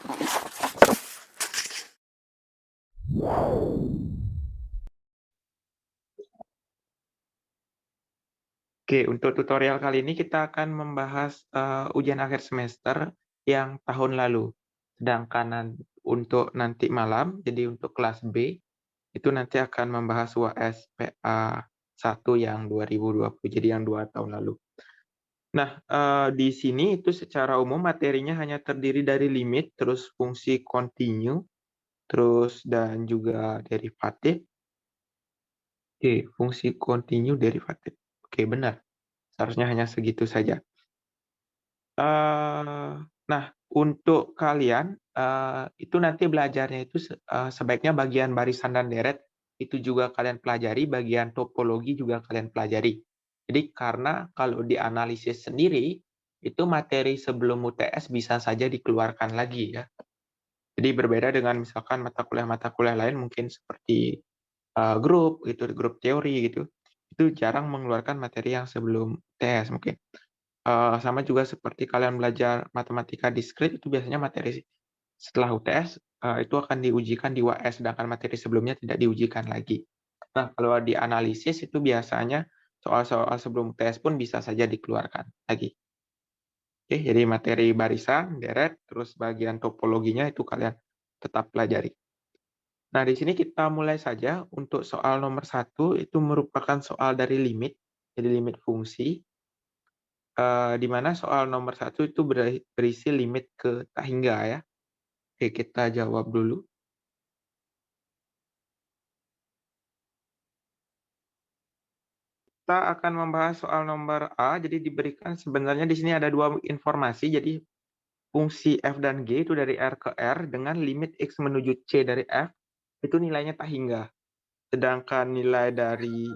Oke, untuk tutorial kali ini kita akan membahas ujian akhir semester yang tahun lalu. Sedangkan untuk nanti malam, jadi untuk kelas B, itu nanti akan membahas UAS PA 1 yang 2020, jadi yang 2 tahun lalu. Nah, di sini itu secara umum materinya hanya terdiri dari limit, terus fungsi continue, terus dan juga derivatif. Oke, fungsi continue derivatif. Oke, benar. Seharusnya hanya segitu saja. Nah, untuk kalian, itu nanti belajarnya itu sebaiknya bagian barisan dan deret, itu juga kalian pelajari, bagian topologi juga kalian pelajari. Jadi karena kalau dianalisis sendiri, itu materi sebelum UTS bisa saja dikeluarkan lagi ya. Jadi berbeda dengan misalkan mata kuliah lain mungkin seperti, grup gitu, grup teori gitu, itu jarang mengeluarkan materi yang sebelum UTS mungkin. Sama juga seperti kalian belajar matematika diskrit itu biasanya materi setelah UTS, itu akan diujikan di UAS, sedangkan materi sebelumnya tidak diujikan lagi. Nah, kalau di analisis itu biasanya soal-soal sebelum UTS pun bisa saja dikeluarkan lagi. Oke, jadi materi barisan, deret, terus bagian topologinya itu kalian tetap pelajari. Nah, di sini kita mulai saja untuk soal nomor 1 itu merupakan soal dari limit, jadi limit fungsi. Di mana soal nomor 1 itu berisi limit ke tak hingga ya. Oke, kita jawab dulu. Kita akan membahas soal nomor A, jadi diberikan sebenarnya di sini ada 2 informasi, jadi fungsi f dan g itu dari R ke R dengan limit x menuju C dari F, itu nilainya tak hingga. Sedangkan nilai dari,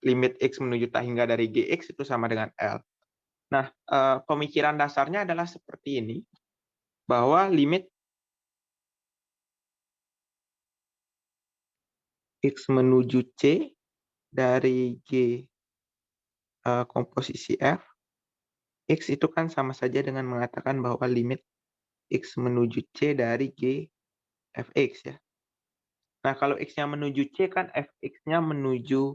limit x menuju tak hingga dari Gx itu sama dengan L. Nah, pemikiran dasarnya adalah seperti ini, bahwa limit x menuju C dari G, komposisi F, X itu kan sama saja dengan mengatakan bahwa limit X menuju C dari G Fx ya. Nah, kalau X-nya menuju C kan Fx-nya menuju,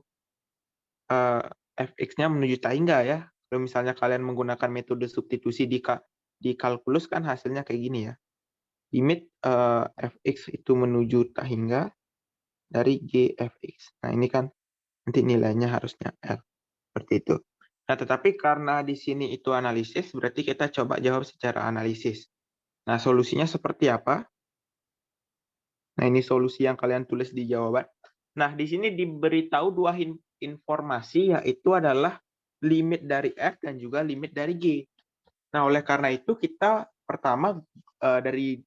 eee, Fx-nya menuju tak hingga ya. Kalau misalnya kalian menggunakan metode substitusi di kalkulus kan hasilnya kayak gini ya. Limit, Fx itu menuju tak hingga dari G Fx. Nah, ini kan nanti nilainya harusnya L, seperti itu. Nah, tetapi karena di sini itu analisis, berarti kita coba jawab secara analisis. Nah, solusinya seperti apa? Nah, ini solusi yang kalian tulis di jawaban. Nah, di sini diberitahu 2 informasi, yaitu adalah limit dari F dan juga limit dari G. Nah, oleh karena itu kita pertama, dari,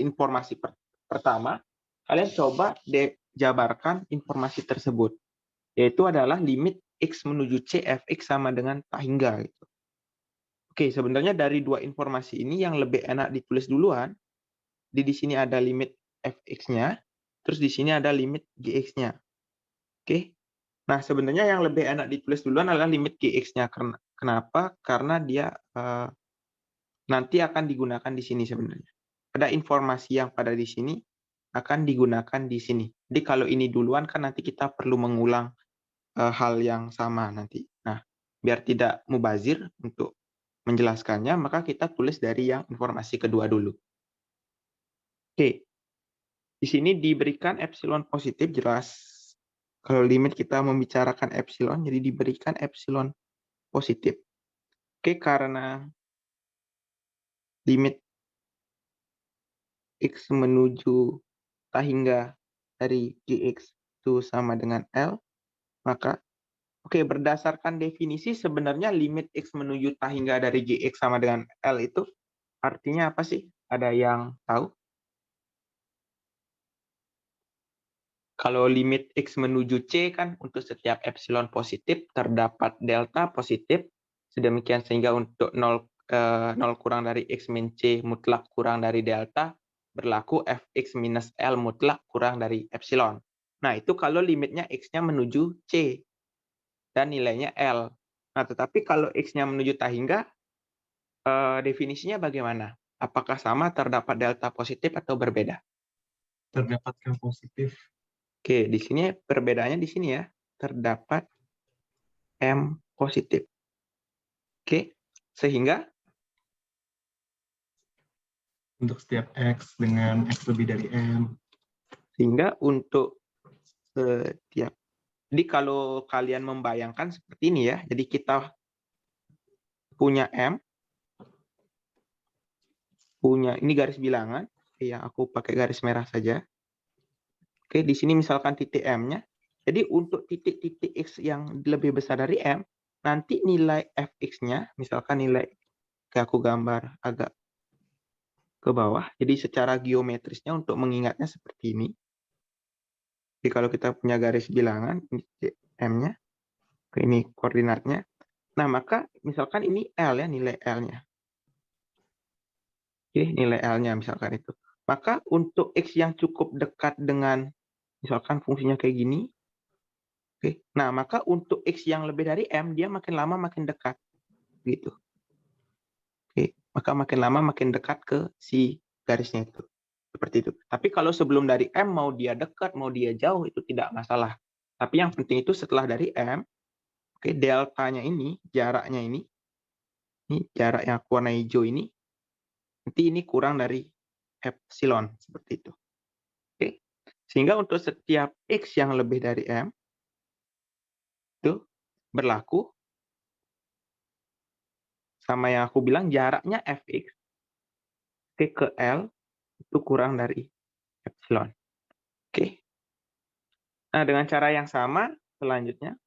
informasi pertama, kalian coba jabarkan informasi tersebut, yaitu adalah limit X menuju C Fx sama dengan tak hingga gitu. Oke, sebenarnya dari 2 informasi ini yang lebih enak ditulis duluan, di sini ada limit Fx-nya, terus di sini ada limit Gx-nya. Oke. Nah, sebenarnya yang lebih enak ditulis duluan adalah limit Gx-nya. Kenapa? Karena dia, nanti akan digunakan di sini sebenarnya. Ada informasi yang pada di sini akan digunakan di sini. Jadi kalau ini duluan kan nanti kita perlu mengulang, hal yang sama nanti. Nah, biar tidak mubazir untuk menjelaskannya, maka kita tulis dari yang informasi kedua dulu. Oke. Di sini diberikan epsilon positif jelas. Kalau limit kita membicarakan epsilon, jadi diberikan epsilon positif. Oke, karena limit X menuju tak hingga dari Gx itu sama dengan L, maka oke, berdasarkan definisi sebenarnya limit X menuju tak hingga dari Gx sama dengan L itu artinya apa sih? Ada yang tahu? Kalau limit X menuju C kan untuk setiap epsilon positif terdapat delta positif, sedemikian sehingga untuk 0 kurang dari X min C mutlak kurang dari delta, berlaku Fx minus L mutlak kurang dari epsilon. Nah, itu kalau limitnya X-nya menuju C dan nilainya L. Nah, tetapi kalau X-nya menuju tak hingga, definisinya bagaimana? Apakah sama terdapat delta positif atau berbeda? Terdapat K positif. Oke, di sini perbedaannya di sini ya. Terdapat M positif. Oke, sehingga Untuk setiap X dengan X lebih dari M. untuk setiap. Jadi kalau kalian membayangkan seperti ini ya. Jadi kita punya M, punya ini garis bilangan. Ya, aku pakai garis merah saja. Oke, di sini misalkan titik M-nya. Jadi untuk titik-titik X yang lebih besar dari M, nanti nilai fx-nya, misalkan nilai, kayak aku gambar agak ke bawah. Jadi secara geometrisnya untuk mengingatnya seperti ini. Jadi kalau kita punya garis bilangan, ini titik M-nya, ini koordinatnya. Nah, maka misalkan ini L ya, nilai L-nya. Oke, nilai L-nya misalkan itu. Maka untuk X yang cukup dekat dengan, misalkan fungsinya kayak gini. Oke, nah maka untuk X yang lebih dari M, dia makin lama makin dekat. Gitu. Oke, maka makin lama makin dekat ke si garisnya itu. Seperti itu. Tapi kalau sebelum dari M, mau dia dekat, mau dia jauh, itu tidak masalah. Tapi yang penting itu setelah dari M, oke, deltanya ini, jaraknya ini jarak yang aku warna hijau ini, nanti ini kurang dari epsilon, seperti itu. Oke. Sehingga untuk setiap X yang lebih dari M, itu berlaku sama yang aku bilang jaraknya Fx ke L itu kurang dari epsilon. Oke. Nah, dengan cara yang sama, selanjutnya.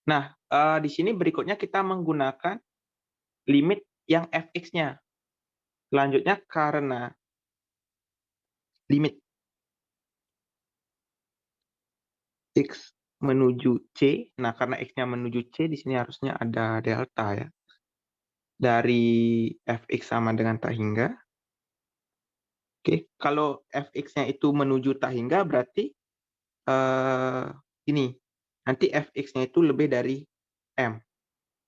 Nah, di sini berikutnya kita menggunakan limit yang Fx-nya. Selanjutnya karena limit X menuju C, nah karena X-nya menuju C, di sini harusnya ada delta ya. Dari Fx sama dengan tak hingga. Oke, kalau Fx-nya itu menuju tak hingga berarti ini nanti Fx-nya itu lebih dari M.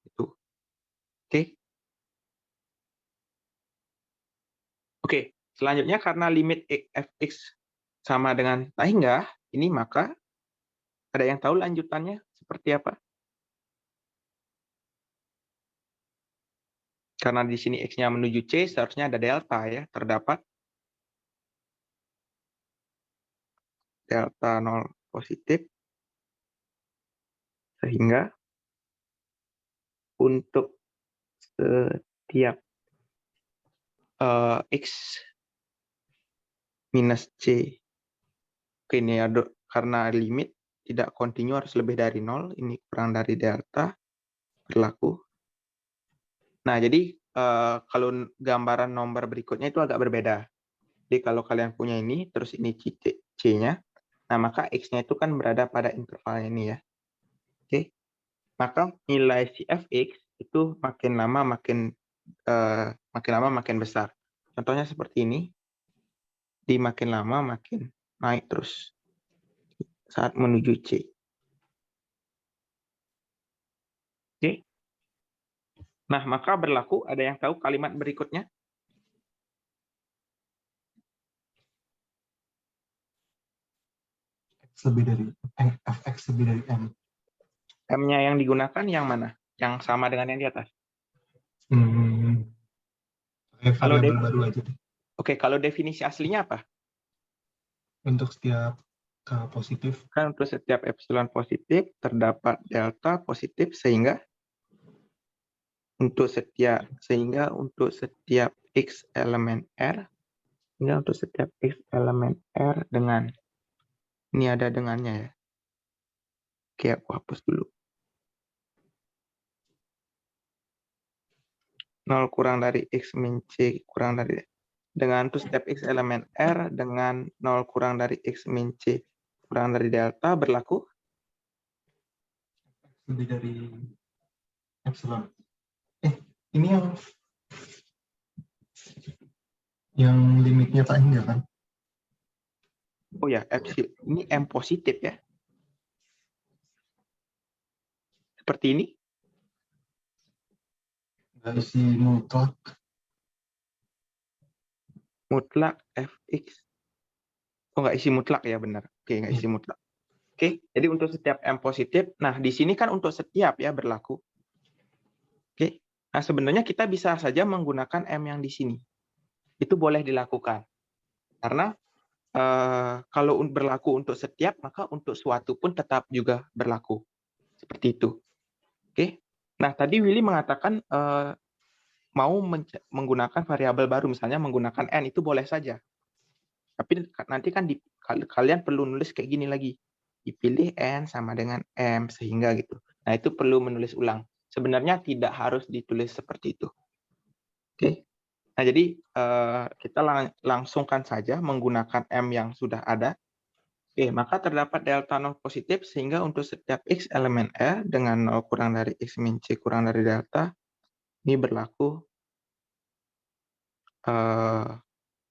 Itu. Oke. Oke, selanjutnya karena limit Fx sama dengan tak hingga, ini maka ada yang tahu lanjutannya seperti apa? Karena di sini X-nya menuju C, seharusnya ada delta ya, terdapat delta 0 positif, sehingga untuk setiap X minus C, oke ini ya, karena limit tidak kontinu harus lebih dari 0, ini kurang dari delta, berlaku. Nah, jadi kalau gambaran nomor berikutnya itu agak berbeda. Jadi kalau kalian punya ini, terus ini titik C-nya, nah maka X-nya itu kan berada pada intervalnya ini ya. Oke, maka nilai si Fx itu makin lama makin besar. Contohnya seperti ini, di makin lama makin naik terus saat menuju C. Oke. Nah, maka berlaku, ada yang tahu kalimat berikutnya? Fx lebih dari M. M-nya yang digunakan yang mana? Yang sama dengan yang di atas? Kalau Variabel baru aja deh. Oke, kalau definisi aslinya apa? Untuk setiap K positif. Kan untuk setiap epsilon positif terdapat delta positif sehingga untuk setiap X elemen R, sehingga untuk setiap X elemen R dengan, ini ada dengannya ya. Oke, aku hapus dulu. 0 kurang dari X min C kurang dari, dengan untuk setiap X elemen R dengan 0 kurang dari X min C kurang dari delta berlaku? Lebih dari epsilon. Ini yang limitnya tak hingga kan? Oh ya, epsilon ini M positif ya. Seperti ini. Nggak isi mutlak. Mutlak fx. Oh, nggak isi mutlak ya, benar. Oke, nggak Iya. isi mutlak. Oke, jadi untuk setiap M positif, nah di sini kan untuk setiap ya berlaku. Oke, nah sebenarnya kita bisa saja menggunakan M yang di sini. Itu boleh dilakukan. Karena kalau berlaku untuk setiap, maka untuk suatu pun tetap juga berlaku. Seperti itu. Oke. Nah, tadi Willy mengatakan mau menggunakan variabel baru, misalnya menggunakan N, itu boleh saja. Tapi nanti kan kalian perlu nulis kayak gini lagi. Dipilih N sama dengan M, sehingga gitu. Nah, itu perlu menulis ulang. Sebenarnya tidak harus ditulis seperti itu. Oke. Nah, jadi kita langsungkan saja menggunakan M yang sudah ada. Oke, maka terdapat delta 0 positif, sehingga untuk setiap X elemen R dengan 0 kurang dari X min C kurang dari delta, ini berlaku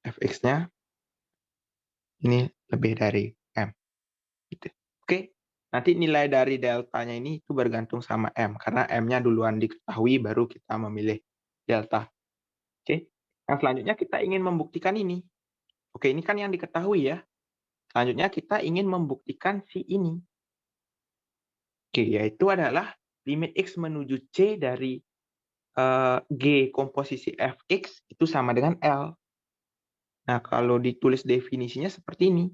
fx-nya ini lebih dari M. Gitu. Oke, nanti nilai dari deltanya ini itu bergantung sama M, karena M-nya duluan diketahui, baru kita memilih delta. Oke, yang selanjutnya kita ingin membuktikan ini. Oke, ini kan yang diketahui ya. Selanjutnya kita ingin membuktikan si ini. Oke, yaitu adalah limit X menuju C dari G komposisi Fx itu sama dengan L. Nah, kalau ditulis definisinya seperti ini.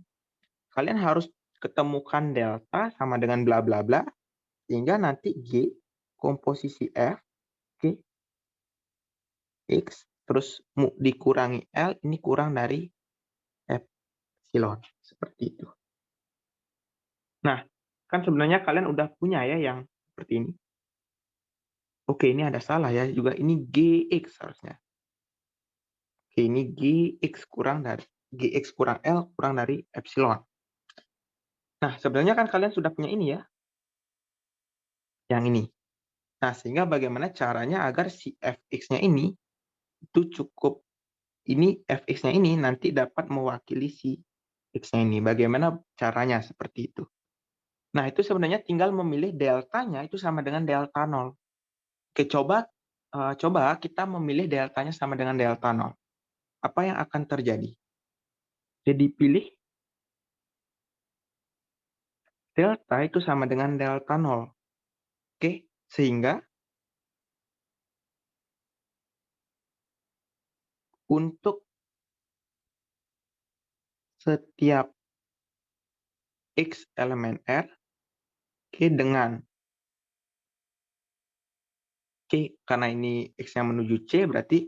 Kalian harus ketemukan delta sama dengan bla bla bla, sehingga nanti G komposisi F, G, X, terus dikurangi L, ini kurang dari epsilon. Seperti itu. Nah, kan sebenarnya kalian udah punya ya yang seperti ini. Oke, ini ada salah ya. Juga ini GX harusnya. Oke, ini GX kurang L kurang dari epsilon. Nah, sebenarnya kan kalian sudah punya ini ya. Yang ini. Nah, sehingga bagaimana caranya agar si fx-nya ini itu cukup, ini fx-nya ini nanti dapat mewakili si x-nya ini. Bagaimana caranya seperti itu. Nah, itu sebenarnya tinggal memilih deltanya itu sama dengan delta 0. Oke, coba kita memilih deltanya sama dengan delta 0. Apa yang akan terjadi? Jadi pilih delta itu sama dengan delta 0. Oke, sehingga untuk setiap X elemen R, oke, dengan C, karena ini X yang menuju C, berarti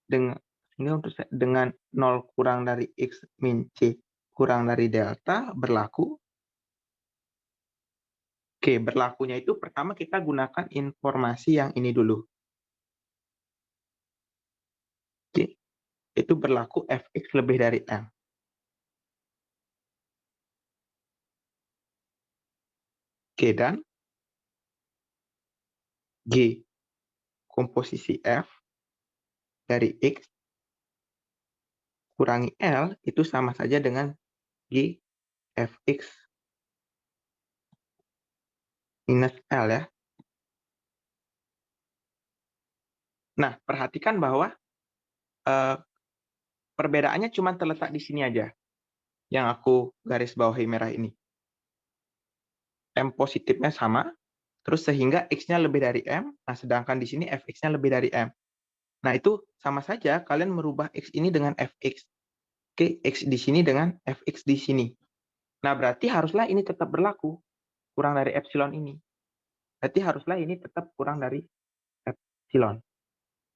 dengan 0 kurang dari X min C kurang dari delta berlaku. Oke, berlakunya itu pertama kita gunakan informasi yang ini dulu. Oke, itu berlaku fx lebih dari M. Oke, dan G komposisi F dari X kurangi L itu sama saja dengan G fx minus L ya. Nah, perhatikan bahwa perbedaannya cuma terletak di sini aja, yang aku garis bawahi merah ini. M positifnya sama, terus sehingga X-nya lebih dari M, nah sedangkan di sini Fx-nya lebih dari M. Nah, itu sama saja kalian merubah X ini dengan Fx. Oke, X di sini dengan Fx di sini. Nah, berarti haruslah ini tetap berlaku, kurang dari epsilon ini. Berarti haruslah ini tetap kurang dari epsilon.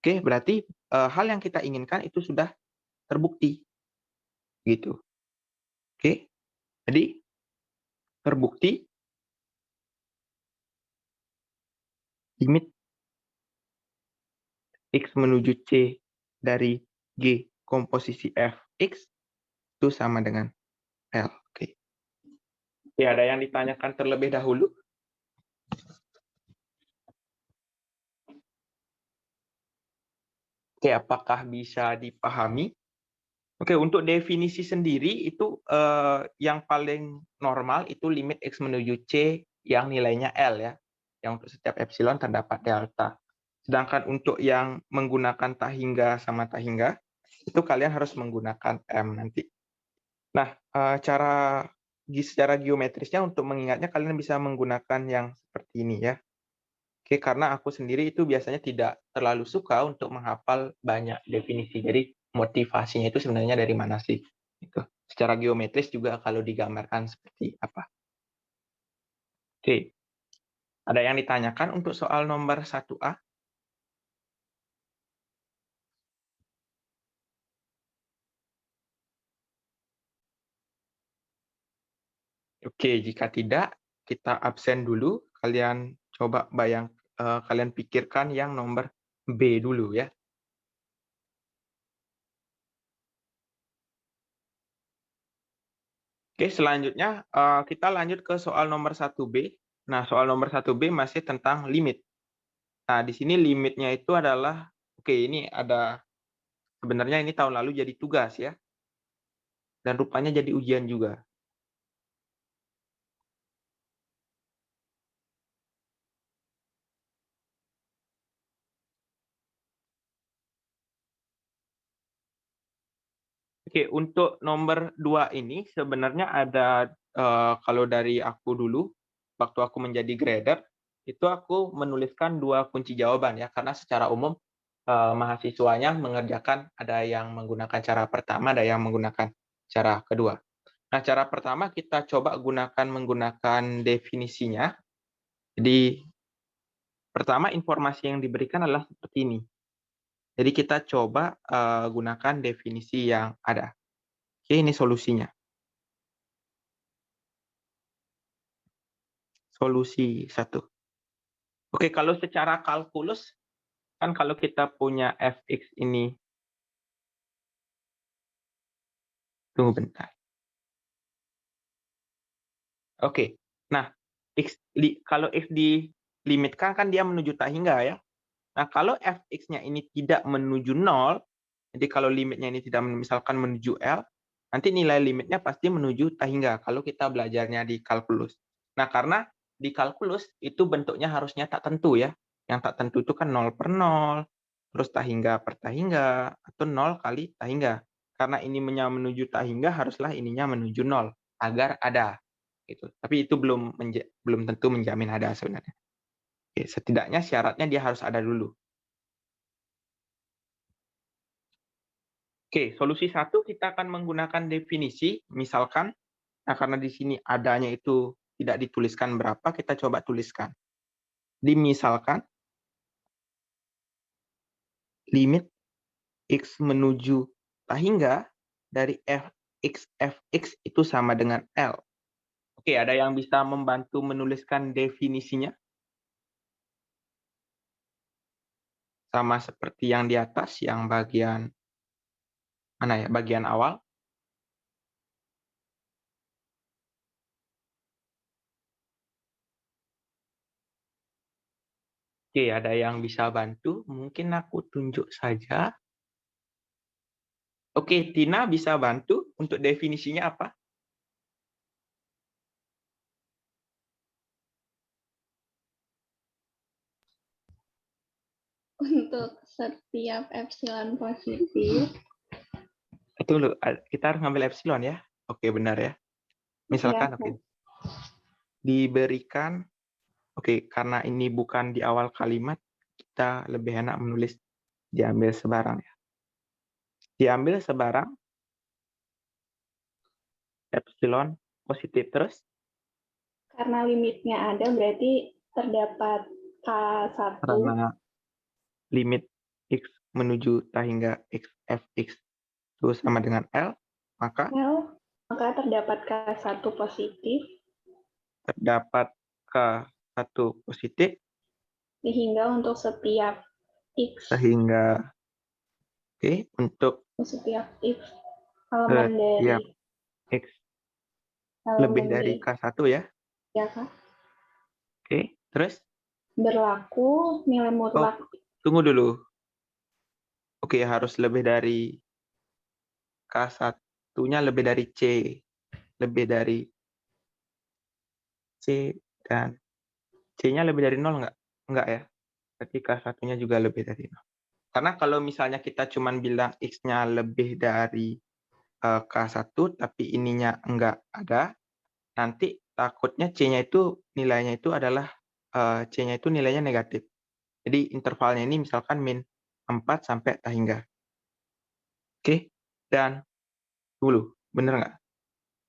Oke, berarti hal yang kita inginkan itu sudah terbukti. Gitu. Oke, jadi terbukti limit X menuju C dari G komposisi Fx itu sama dengan L. Oke. Ya, ada yang ditanyakan terlebih dahulu? Oke, apakah bisa dipahami? Oke, untuk definisi sendiri itu yang paling normal itu limit X menuju C yang nilainya L ya. Yang untuk setiap epsilon terdapat delta. Sedangkan untuk yang menggunakan tahingga sama tahingga, itu kalian harus menggunakan M nanti. Nah, secara geometrisnya untuk mengingatnya kalian bisa menggunakan yang seperti ini ya. Oke, karena aku sendiri itu biasanya tidak terlalu suka untuk menghafal banyak definisi. Jadi motivasinya itu sebenarnya dari mana sih? Gitu. Secara geometris juga kalau digambarkan seperti apa. Oke, ada yang ditanyakan untuk soal nomor 1A? Oke, jika tidak, kita absen dulu. Kalian pikirkan yang nomor B dulu ya. Oke, selanjutnya kita lanjut ke soal nomor 1B. Nah, soal nomor 1B masih tentang limit. Nah, di sini limitnya itu adalah, oke, ini ada, sebenarnya ini tahun lalu jadi tugas ya, dan rupanya jadi ujian juga. Oke, untuk nomor 2 ini sebenarnya ada, kalau dari aku dulu, waktu aku menjadi grader, itu aku menuliskan 2 kunci jawaban ya, karena secara umum, mahasiswanya mengerjakan ada yang menggunakan cara pertama, ada yang menggunakan cara kedua. Nah, cara pertama kita coba menggunakan definisinya. Jadi, pertama informasi yang diberikan adalah seperti ini. Jadi kita coba, gunakan definisi yang ada. Oke, ini solusinya. Solusi 1. Oke, kalau secara kalkulus, kan kalau kita punya fx ini, tunggu bentar. Oke, nah kalau x dilimitkan kan dia menuju tak hingga ya. Nah, kalau fx-nya ini tidak menuju 0, jadi kalau limitnya ini tidak misalkan menuju L, nanti nilai limitnya pasti menuju tak hingga kalau kita belajarnya di kalkulus. Nah, karena di kalkulus itu bentuknya harusnya tak tentu ya. Yang tak tentu itu kan 0/0, terus tak hingga per tak hingga, atau 0 kali tak hingga. Karena ini menuju tak hingga, haruslah ininya menuju 0 agar ada. Gitu. Tapi itu belum tentu menjamin ada sebenarnya. Oke, setidaknya syaratnya dia harus ada dulu. Oke, solusi 1 kita akan menggunakan definisi, misalkan, nah karena di sini adanya itu tidak dituliskan berapa, kita coba tuliskan. Dimisalkan, limit x menuju tak hingga dari fx itu sama dengan L. Oke, ada yang bisa membantu menuliskan definisinya? Sama seperti yang di atas, yang bagian mana ya, bagian awal. Oke, ada yang bisa bantu? Mungkin aku tunjuk saja. Oke, Tina bisa bantu untuk definisinya apa? Untuk setiap epsilon positif. Tunggu, kita harus ngambil epsilon ya. Oke, benar ya. Misalkan, oke. Diberikan, oke, karena ini bukan di awal kalimat, kita lebih enak menulis diambil sebarang ya. Diambil sebarang epsilon positif terus. Karena limitnya ada, berarti terdapat K1. Karena limit x menuju tak hingga fx itu sama dengan L, maka terdapat K1 positif. Terdapat K1 positif. Sehingga untuk setiap x. Sehingga, oke, untuk setiap x elemen dari x lebih dari K1 ya. Ya, Kak. Oke, terus? Berlaku nilai mutlak. Tunggu dulu. Oke, harus lebih dari K1-nya lebih dari C. Lebih dari C dan C-nya lebih dari 0 nggak? Nggak ya? berarti K1-nya juga lebih dari 0. Karena kalau misalnya kita cuman bilang X-nya lebih dari K1, tapi ininya enggak ada, nanti takutnya C-nya itu nilainya itu adalah C-nya itu nilainya negatif. Jadi intervalnya ini misalkan min 4 sampai tak hingga. Oke, dan dulu, bener nggak?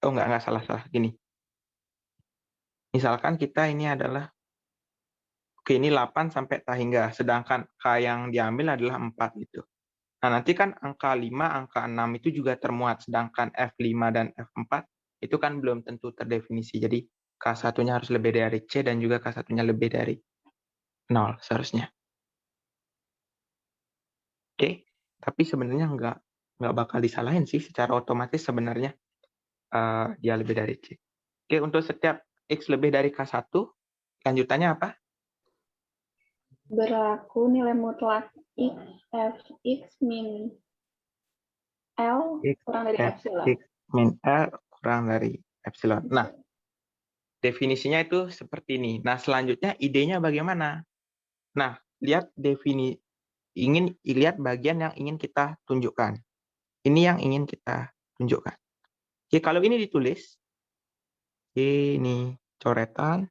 Oh nggak salah. Gini, misalkan kita ini adalah, oke ini 8 sampai tak hingga, sedangkan K yang diambil adalah 4 gitu. Nah nanti kan angka 5, angka 6 itu juga termuat, sedangkan F5 dan F4 itu kan belum tentu terdefinisi. Jadi K1-nya harus lebih dari C dan juga K1-nya lebih dari 0 seharusnya. Oke, tapi sebenarnya nggak bakal disalahin sih, secara otomatis sebenarnya dia lebih dari C. Oke, untuk setiap X lebih dari K1, lanjutannya apa? Berlaku nilai mutlak X Fx min L X, kurang dari epsilon. X min L kurang dari epsilon. Nah, definisinya itu seperti ini. Nah, selanjutnya idenya bagaimana? Nah, lihat lihat bagian yang ingin kita tunjukkan. Ini yang ingin kita tunjukkan. Oke, kalau ini ditulis, ini coretan.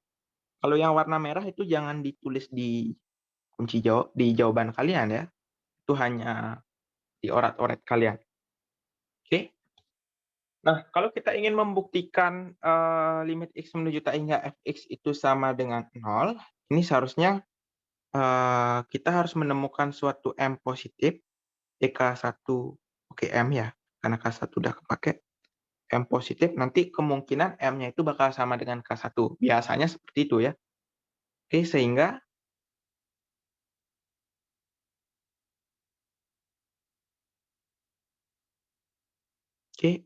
Kalau yang warna merah itu jangan ditulis di di jawaban kalian ya. Itu hanya di orat-oret kalian. Oke. Nah, kalau kita ingin membuktikan limit X menuju tak hingga Fx itu sama dengan 0, ini seharusnya kita harus menemukan suatu M positif, K1, oke M ya, karena K1 udah kepake, M positif, nanti kemungkinan M-nya itu bakal sama dengan K1. Biasanya seperti itu ya. Oke, sehingga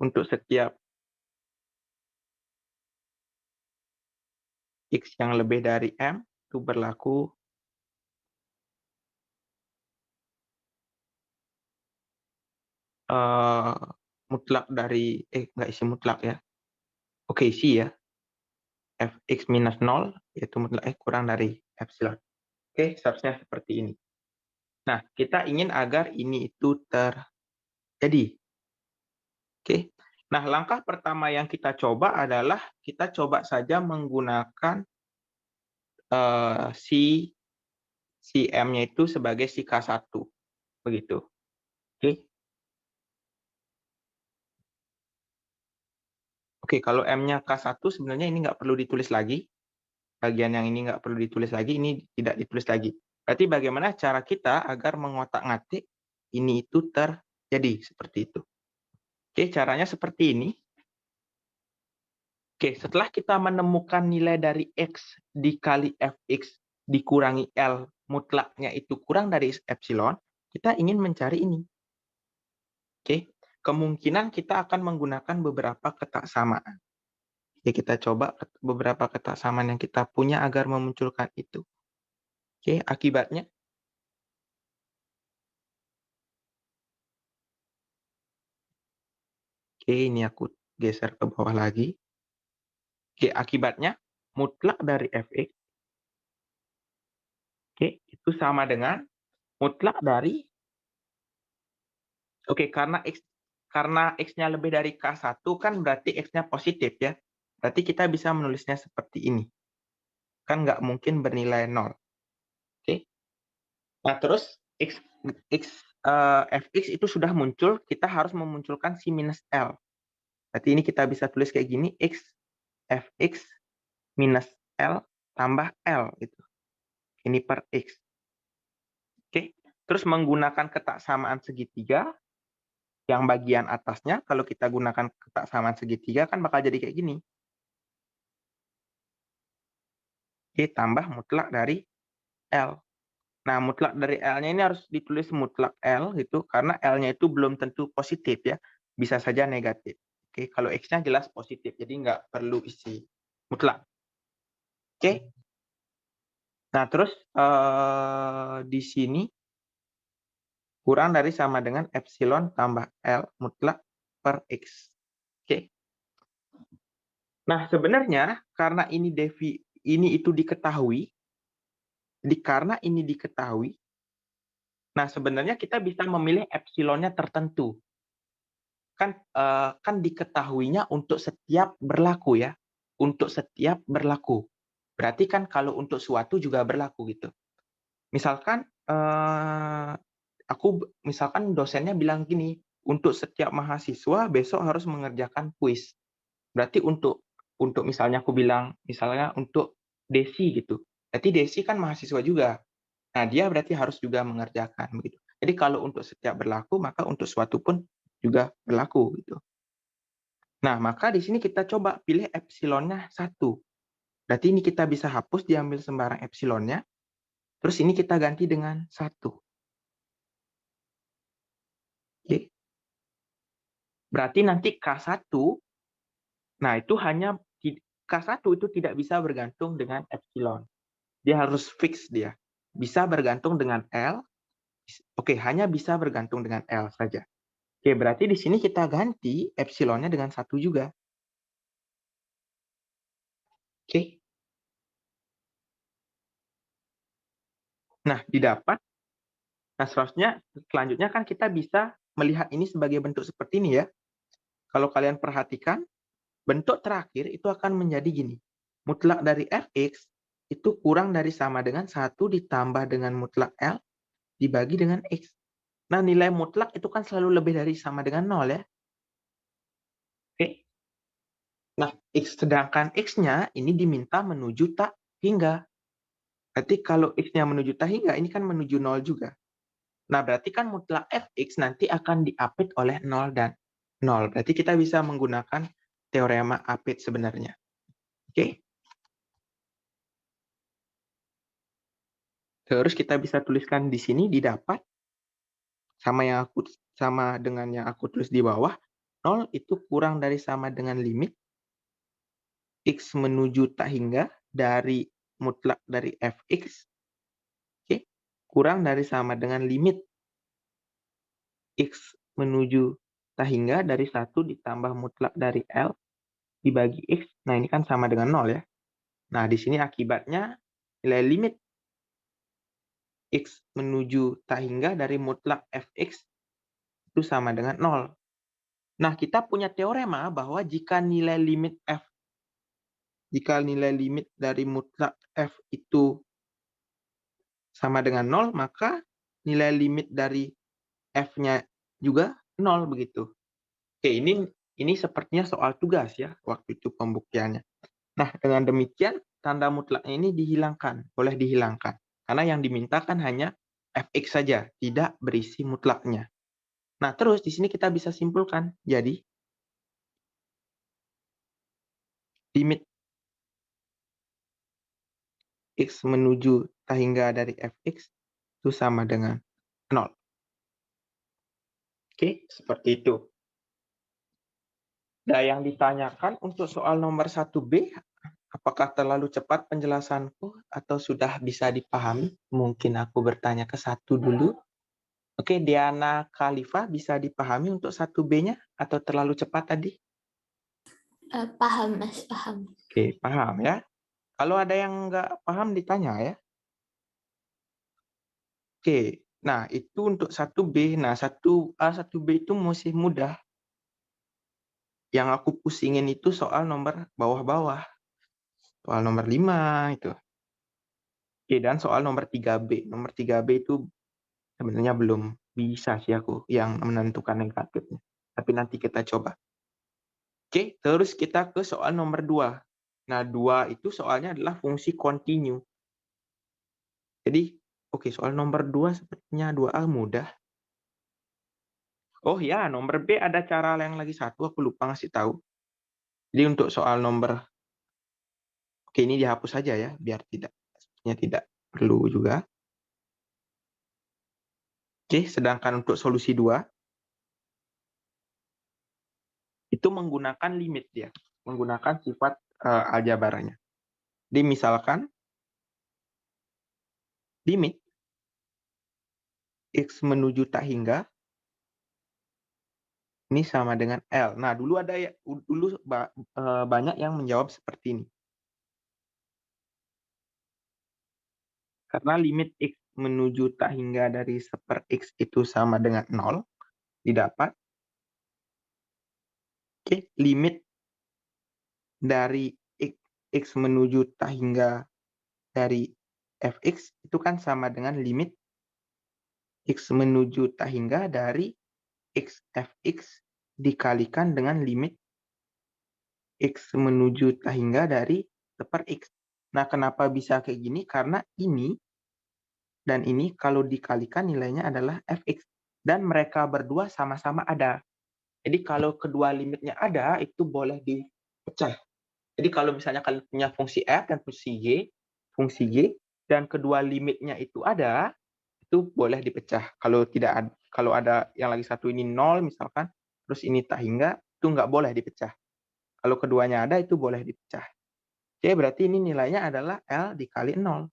untuk setiap X yang lebih dari M, itu berlaku mutlak dari, nggak isi mutlak ya. Oke, isi ya. Fx minus 0, yaitu mutlak kurang dari epsilon. Oke, seharusnya seperti ini. Nah, kita ingin agar ini itu terjadi. Oke. Nah, langkah pertama yang kita coba adalah kita coba saja menggunakan si M-nya itu sebagai si K1. Begitu. Oke. Oke, kalau M-nya K1 sebenarnya ini nggak perlu ditulis lagi. Bagian yang ini nggak perlu ditulis lagi, ini tidak ditulis lagi. Berarti bagaimana cara kita agar mengotak-ngatik ini itu terjadi seperti itu. Oke, caranya seperti ini. Oke, setelah kita menemukan nilai dari X dikali Fx dikurangi L mutlaknya itu kurang dari epsilon, kita ingin mencari ini. Oke, kemungkinan kita akan menggunakan beberapa ketaksamaan. Oke, kita coba beberapa ketaksamaan yang kita punya agar memunculkan itu. Oke, akibatnya. Oke, ini aku geser ke bawah lagi. Oke, akibatnya mutlak dari Fx, oke, itu sama dengan mutlak dari, oke, karena X-nya lebih dari K1 kan berarti X-nya positif ya. Berarti kita bisa menulisnya seperti ini. Kan nggak mungkin bernilai 0. Oke. Nah, terus Fx itu sudah muncul, kita harus memunculkan si minus L. Berarti ini kita bisa tulis kayak gini, Fx minus L tambah L. Gitu. Ini per X. Oke. Terus menggunakan ketaksamaan segitiga, yang bagian atasnya, kalau kita gunakan ketaksamaan segitiga, kan bakal jadi kayak gini. Oke, tambah mutlak dari L. Nah, mutlak dari L-nya ini harus ditulis mutlak L, gitu, karena L-nya itu belum tentu positif ya. Bisa saja negatif. Oke, kalau X-nya jelas positif, jadi nggak perlu isi mutlak. Oke. Nah, terus di sini kurang dari sama dengan epsilon tambah L mutlak per X. Oke. Nah, sebenarnya karena ini itu diketahui, Jadi karena ini diketahui, nah sebenarnya kita bisa memilih epsilonnya tertentu. Kan diketahuinya untuk setiap berlaku ya, untuk setiap berlaku. Berarti kan kalau untuk suatu juga berlaku gitu. Misalkan, misalkan dosennya bilang gini, "Untuk setiap mahasiswa besok harus mengerjakan kuis." Berarti untuk misalnya aku bilang, misalnya untuk Desi gitu, berarti Desi kan mahasiswa juga. Nah, dia berarti harus juga mengerjakan begitu. Jadi kalau untuk setiap berlaku, maka untuk suatu pun juga berlaku gitu. Nah, maka di sini kita coba pilih epsilonnya 1. Berarti ini kita bisa hapus, diambil sembarang epsilonnya, terus ini kita ganti dengan 1. Oke. Berarti nanti K1, nah itu K1 itu tidak bisa bergantung dengan epsilon. Dia harus fix dia. Bisa bergantung dengan L, oke, hanya bisa bergantung dengan L saja. Oke, berarti di sini kita ganti epsilonnya dengan 1 juga. Oke. Nah, didapat. Nah, selanjutnya kan kita bisa melihat ini sebagai bentuk seperti ini ya. Kalau kalian perhatikan, bentuk terakhir itu akan menjadi gini. Mutlak dari fx itu kurang dari sama dengan 1 ditambah dengan mutlak L dibagi dengan X. Nah, nilai mutlak itu kan selalu lebih dari sama dengan 0 ya. Oke. Nah, sedangkan X-nya ini diminta menuju tak hingga. Berarti kalau X-nya menuju tak hingga, ini kan menuju 0 juga. Nah, berarti kan mutlak fx nanti akan diapit oleh 0 dan 0. Berarti kita bisa menggunakan teorema apit sebenarnya. Oke. Terus kita bisa tuliskan di sini didapat sama dengan yang aku tulis di bawah. 0 itu kurang dari sama dengan limit x menuju tak hingga dari mutlak dari fx. Oke. Kurang dari sama dengan limit x menuju tak hingga dari 1 ditambah mutlak dari L dibagi X. Nah, ini kan sama dengan 0 ya. Nah, di sini akibatnya nilai limit X menuju tak hingga dari mutlak Fx itu sama dengan 0. Nah, kita punya teorema bahwa jika nilai limit dari mutlak F itu sama dengan 0, maka nilai limit dari F-nya juga 0 begitu. Oke, ini sepertinya soal tugas ya, waktu itu pembuktiannya. Nah, dengan demikian tanda mutlaknya ini boleh dihilangkan. Karena yang dimintakan hanya fx saja, tidak berisi mutlaknya. Nah, terus di sini kita bisa simpulkan. Jadi, limit x menuju tak hingga dari fx itu sama dengan 0. Oke, seperti itu. Nah, yang ditanyakan untuk soal nomor 1B, apakah terlalu cepat penjelasanku atau sudah bisa dipahami? Mungkin aku bertanya ke 1 dulu. Oke, Diana Khalifa bisa dipahami untuk 1B-nya atau terlalu cepat tadi? Paham, Mas, paham. Oke, paham ya. Kalau ada yang nggak paham ditanya ya. Oke, nah itu untuk 1B. Nah, 1A, 1B itu masih mudah. Yang aku pusingin itu soal nomor bawah-bawah. Soal nomor 5 itu. Oke, dan soal nomor 3B. Nomor 3B itu sebenarnya belum bisa sih aku yang menentukan negatifnya. Tapi nanti kita coba. Oke, terus kita ke soal nomor 2. Nah, 2 itu soalnya adalah fungsi kontinu. Jadi, oke, soal nomor 2 sepertinya 2A mudah. Oh ya, nomor B ada cara yang lagi satu, aku lupa ngasih tahu. Jadi untuk soal nomor, oke ini dihapus saja ya, biar tidak perlu juga. Oke, sedangkan untuk solusi 2, itu menggunakan limit dia, menggunakan sifat aljabaranya. Jadi misalkan, limit x menuju tak hingga, ini sama dengan L. Nah, dulu banyak yang menjawab seperti ini. Karena limit X menuju tak hingga dari 1/X itu sama dengan 0, didapat. Oke, limit dari X menuju tak hingga dari fx itu kan sama dengan limit X menuju tak hingga dari X fx dikalikan dengan limit X menuju tak hingga dari 1/X. Nah, kenapa bisa kayak gini? Karena ini dan ini kalau dikalikan nilainya adalah fx. Dan mereka berdua sama-sama ada. Jadi kalau kedua limitnya ada, itu boleh dipecah. Jadi kalau misalnya kalian punya fungsi f dan fungsi y, dan kedua limitnya itu ada, itu boleh dipecah. Kalau ada yang lagi satu ini 0 misalkan, terus ini tak hingga, itu nggak boleh dipecah. Kalau keduanya ada, itu boleh dipecah. Oke, berarti ini nilainya adalah L dikali 0,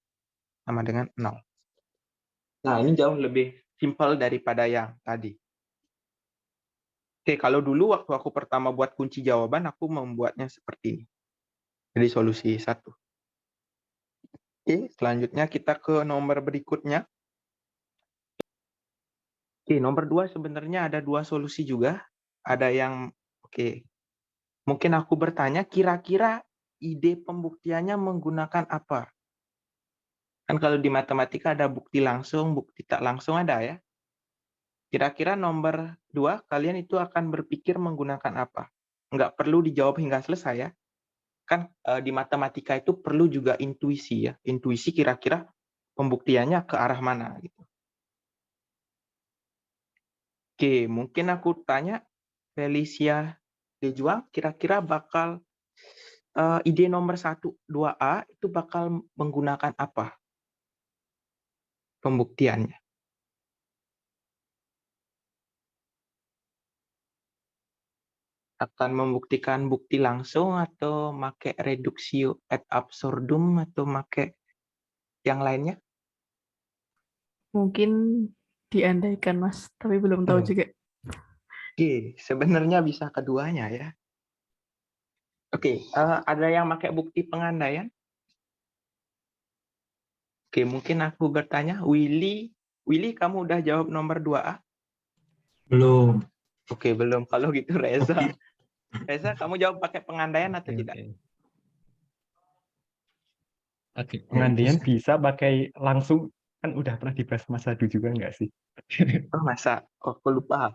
sama dengan 0. Nah, ini jauh lebih simpel daripada yang tadi. Oke, kalau dulu waktu aku pertama buat kunci jawaban, aku membuatnya seperti ini. Jadi solusi 1. Oke, selanjutnya kita ke nomor berikutnya. Oke, nomor 2 sebenarnya ada 2 solusi juga. Ada yang, oke, mungkin aku bertanya, kira-kira ide pembuktiannya menggunakan apa? Kan kalau di matematika ada bukti langsung, bukti tak langsung ada ya. Kira-kira nomor 2, kalian itu akan berpikir menggunakan apa? Nggak perlu dijawab hingga selesai ya. Kan di matematika itu perlu juga intuisi ya. Intuisi kira-kira pembuktiannya ke arah mana gitu. Oke, mungkin aku tanya Felicia Dejuang, kira-kira bakal ide nomor 1, 2A itu bakal menggunakan apa pembuktiannya? Akan membuktikan bukti langsung atau make reduksio ad absurdum atau make yang lainnya? Mungkin diandaikan, Mas, tapi belum tahu juga. Oke, sebenarnya bisa keduanya ya. Oke, ada yang pakai bukti pengandaian? Oke, mungkin aku bertanya, Willy, kamu udah jawab nomor 2A? Belum. Oke, belum. Kalau gitu Reza. Reza, kamu jawab pakai pengandaian atau tidak? Oke, pengandaian bisa pakai langsung, kan udah pernah dibahas Mas Adu juga nggak sih? Oh, masa? Oh, aku lupa.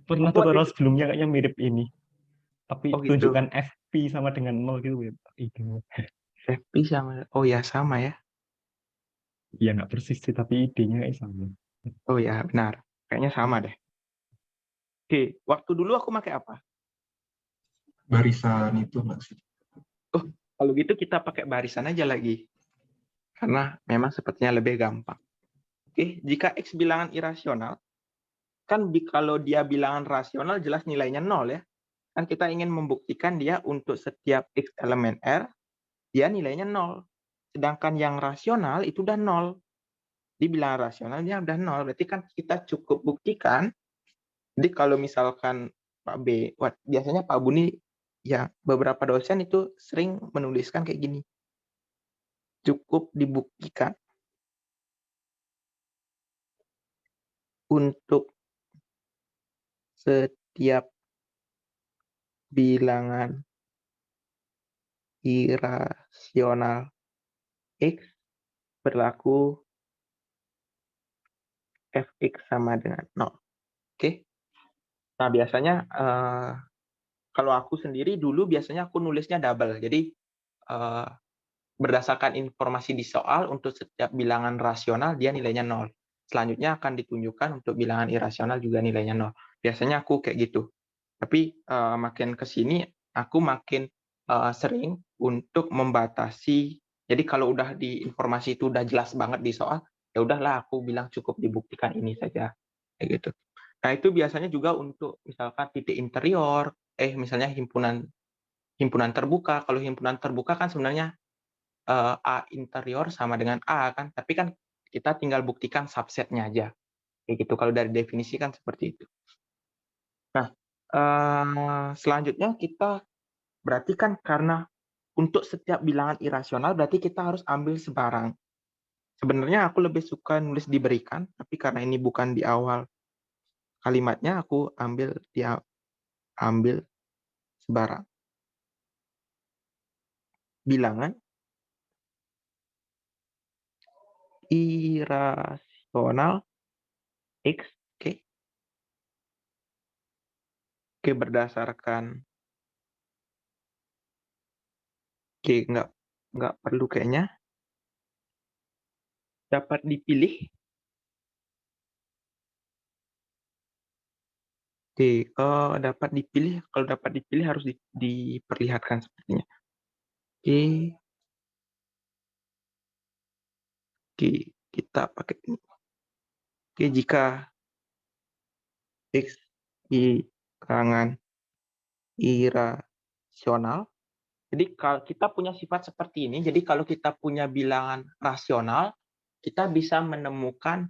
Pernah Aku waktu tutorial itu, sebelumnya kayaknya mirip ini. Tapi oh gitu. tunjukkan FP sama dengan 0 gitu. Itu. FP sama, oh ya sama ya. Ya nggak persis sih, tapi idenya kayak sama. Oh ya, benar. Kayaknya sama deh. Oke, waktu dulu aku pakai apa? Barisan itu maksud. Oh, kalau gitu kita pakai barisan aja lagi. Karena memang sepertinya lebih gampang. Oke, jika X bilangan irasional, kan kalau dia bilangan rasional jelas nilainya 0 ya. Kan kita ingin membuktikan dia untuk setiap X elemen R, dia nilainya 0. Sedangkan yang rasional itu udah 0. Di bilangan rasional dia udah 0. Berarti kan kita cukup buktikan. Jadi kalau misalkan Pak B, biasanya Pak Buni, ya beberapa dosen itu sering menuliskan kayak gini. Cukup dibuktikan untuk setiap bilangan irasional X berlaku fx sama dengan 0. Oke. Nah, biasanya kalau aku sendiri dulu biasanya aku nulisnya double. Jadi berdasarkan informasi di soal untuk setiap bilangan rasional dia nilainya 0. Selanjutnya akan ditunjukkan untuk bilangan irasional juga nilainya 0. Biasanya aku kayak gitu. Tapi makin ke sini aku makin sering untuk membatasi. Jadi kalau udah di informasi itu udah jelas banget di soal, ya udahlah aku bilang cukup dibuktikan ini saja kayak gitu. Nah, itu biasanya juga untuk misalkan titik interior, misalnya himpunan terbuka. Kalau himpunan terbuka kan sebenarnya A interior sama dengan A kan, tapi kan kita tinggal buktikan subsetnya aja. Kayak gitu, kalau dari definisi kan seperti itu. Nah, selanjutnya kita berarti kan karena untuk setiap bilangan irasional berarti kita harus ambil sebarang. Sebenarnya aku lebih suka nulis diberikan, tapi karena ini bukan di awal kalimatnya, aku ambil sebarang. Bilangan irasional X, oke. Oke, berdasarkan, oke, nggak perlu kayaknya. Dapat dipilih. Oke, dapat dipilih. Kalau dapat dipilih harus diperlihatkan sepertinya. Oke, kita pakai ini. Oke, jika X bilangan irasional, jadi kalau kita punya sifat seperti ini, jadi kalau kita punya bilangan rasional, kita bisa menemukan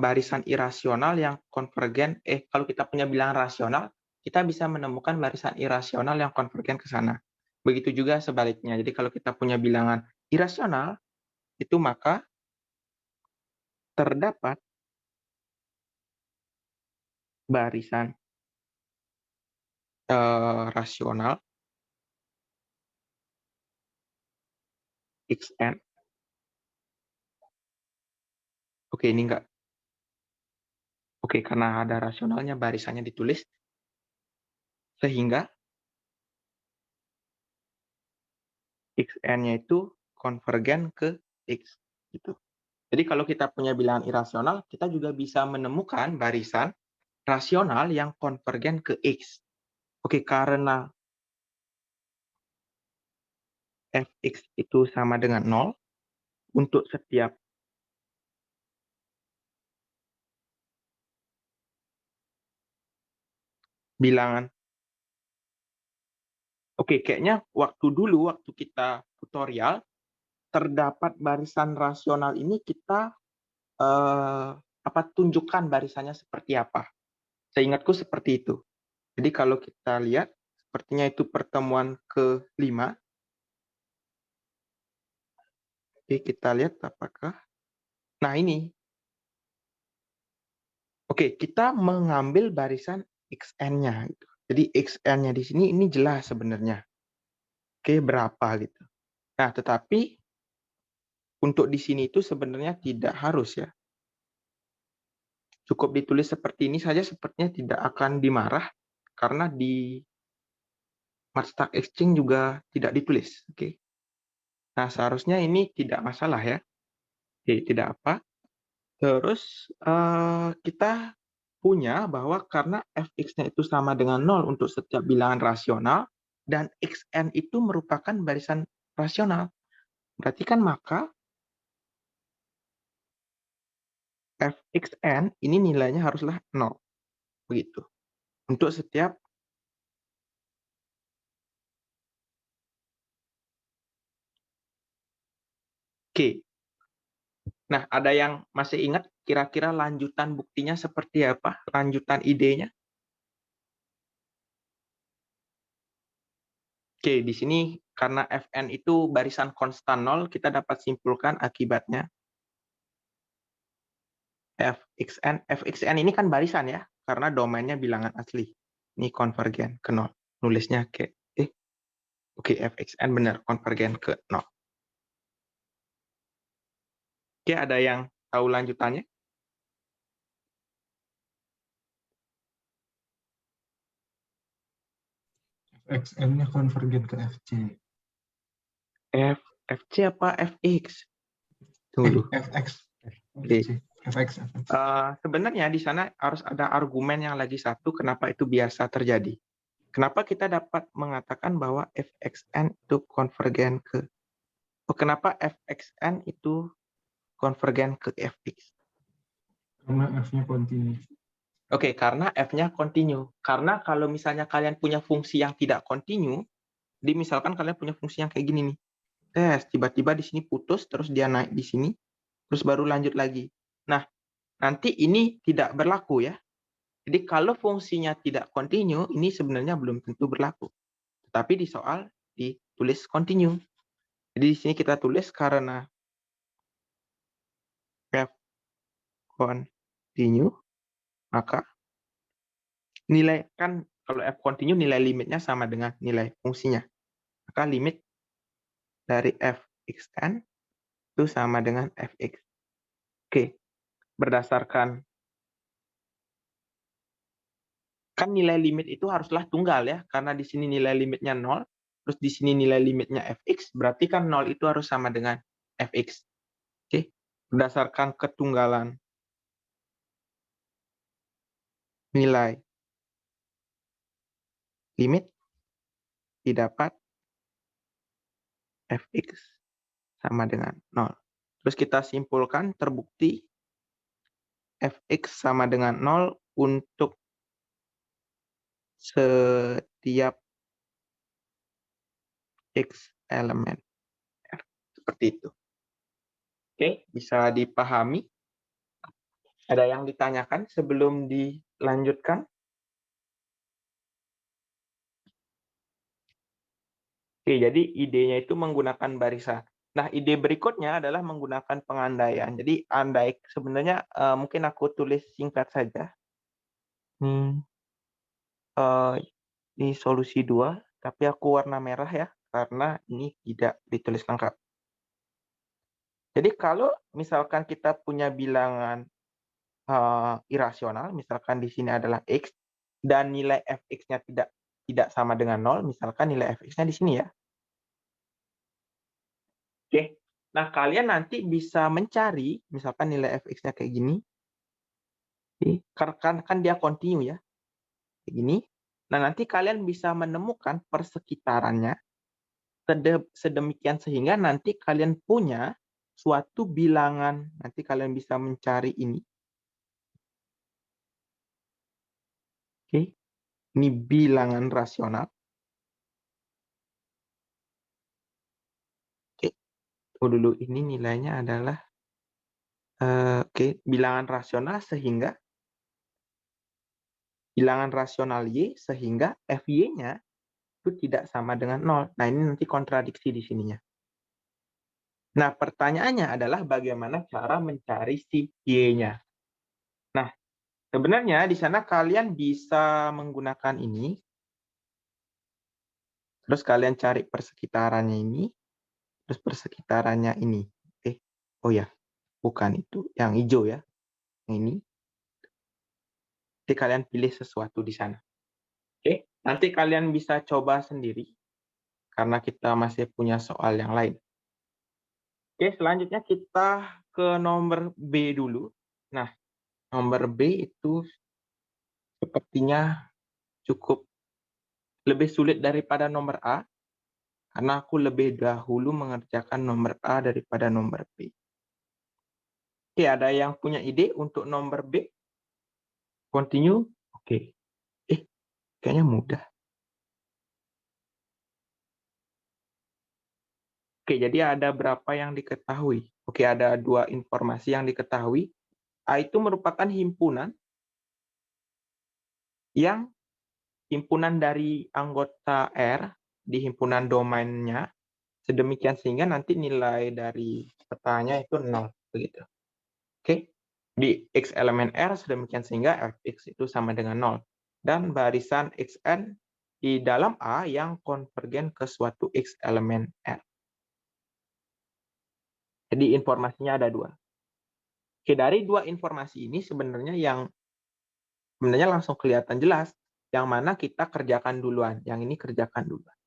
barisan irasional yang konvergen. Kalau kita punya bilangan rasional, kita bisa menemukan barisan irasional yang konvergen ke sana. Begitu juga sebaliknya. Jadi kalau kita punya bilangan irasional, itu maka terdapat barisan rasional Xn. Oke, ini enggak. Oke, karena ada rasionalnya, barisannya ditulis. Sehingga Xn-nya itu konvergen ke X. Gitu. Jadi kalau kita punya bilangan irasional, kita juga bisa menemukan barisan rasional yang konvergen ke X. Oke, karena Fx itu sama dengan 0, untuk setiap bilangan. Oke, kayaknya waktu kita tutorial, terdapat barisan rasional ini kita tunjukkan barisannya seperti apa. Seingatku seperti itu. Jadi kalau kita lihat, sepertinya itu pertemuan ke-5. Oke, kita lihat apakah. Nah, ini. Oke, kita mengambil barisan Xn-nya. Gitu. Jadi Xn-nya di sini ini jelas sebenarnya. Oke, berapa gitu. Nah, tetapi untuk di sini itu sebenarnya tidak harus ya. Cukup ditulis seperti ini saja sepertinya tidak akan dimarah karena di Matchstack Exchange juga tidak ditulis. Oke. Nah, seharusnya ini tidak masalah ya. Oke, tidak apa. Terus kita punya bahwa karena fx-nya itu sama dengan 0 untuk setiap bilangan rasional dan xn itu merupakan barisan rasional. Berarti kan maka fxn ini nilainya haruslah 0. Begitu. Untuk setiap Oke. Nah, ada yang masih ingat kira-kira lanjutan buktinya seperti apa? Lanjutan idenya? Oke, di sini karena Fn itu barisan konstan 0, kita dapat simpulkan akibatnya Fxn ini kan barisan ya, karena domainnya bilangan asli. Ini konvergen ke 0. Nulisnya oke, Fxn benar, konvergen ke 0. Oke, ada yang tahu lanjutannya? Fxn-nya konvergen ke Fc. Fc apa Fx? Tunggu. Fx. Oke. Fx. Sebenarnya di sana harus ada argumen yang lagi satu kenapa itu biasa terjadi. Kenapa kita dapat mengatakan bahwa Fxn itu konvergen ke kenapa Fxn itu konvergen ke Fx? Karena F-nya kontinu. Oke, karena F-nya kontinu. Karena kalau misalnya kalian punya fungsi yang tidak kontinu, misalkan kalian punya fungsi yang kayak gini nih. Tiba-tiba di sini putus, terus dia naik di sini, terus baru lanjut lagi. Nah, nanti ini tidak berlaku ya. Jadi kalau fungsinya tidak kontinu, ini sebenarnya belum tentu berlaku. Tetapi di soal ditulis kontinu. Jadi di sini kita tulis karena continue, maka nilai kan kalau f continue nilai limitnya sama dengan nilai fungsinya. Maka limit dari fxn itu sama dengan fx. Oke, berdasarkan kan nilai limit itu haruslah tunggal ya, karena di sini nilai limitnya 0, terus di sini nilai limitnya fx, berarti kan 0 itu harus sama dengan fx. Oke, berdasarkan ketunggalan nilai limit didapat fx sama dengan 0. Terus kita simpulkan terbukti fx sama dengan 0 untuk setiap x elemen R. Seperti itu. Oke, bisa dipahami? Ada yang ditanyakan sebelum dilanjutkan? Oke, jadi idenya itu menggunakan barisan. Nah, ide berikutnya adalah menggunakan pengandaian. Jadi, andai sebenarnya mungkin aku tulis singkat saja. Ini solusi 2, tapi aku warna merah ya, karena ini tidak ditulis lengkap. Jadi, kalau misalkan kita punya bilangan irasional, misalkan di sini adalah x, dan nilai fx-nya tidak sama dengan 0, misalkan nilai fx-nya di sini ya. Oke, nah kalian nanti bisa mencari, misalkan nilai fx-nya kayak gini, kan dia kontinu ya, kayak gini. Nah nanti kalian bisa menemukan persekitarannya sedemikian sehingga nanti kalian punya suatu bilangan, nanti kalian bisa mencari ini. Oke, ini bilangan rasional. Dulu ini nilainya adalah bilangan rasional sehingga bilangan rasional y sehingga fy-nya itu tidak sama dengan 0. Nah, ini nanti kontradiksi di sininya. Nah, pertanyaannya adalah bagaimana cara mencari si y-nya. Nah, sebenarnya di sana kalian bisa menggunakan ini. Terus kalian cari persekitarannya ini. Terus persekitarannya ini. Oh ya, bukan itu. Yang hijau ya. Yang ini. Nanti kalian pilih sesuatu di sana. Oke, nanti kalian bisa coba sendiri. Karena kita masih punya soal yang lain. Oke, selanjutnya kita ke nomor B dulu. Nah, nomor B itu sepertinya cukup lebih sulit daripada nomor A. Karena aku lebih dahulu mengerjakan nomor A daripada nomor B. Oke, ada yang punya ide untuk nomor B? Continue? Oke. Kayaknya mudah. Oke, jadi ada berapa yang diketahui? Oke, ada 2 informasi yang diketahui. A itu merupakan himpunan yang himpunan dari anggota R di himpunan domainnya, sedemikian sehingga nanti nilai dari petanya itu 0. Begitu. Oke, di X elemen R sedemikian sehingga fx itu sama dengan 0. Dan barisan xn di dalam A yang konvergen ke suatu X elemen R. Jadi informasinya ada 2. Oke, dari 2 informasi ini sebenarnya langsung kelihatan jelas yang mana kita kerjakan duluan, yang ini kerjakan duluan.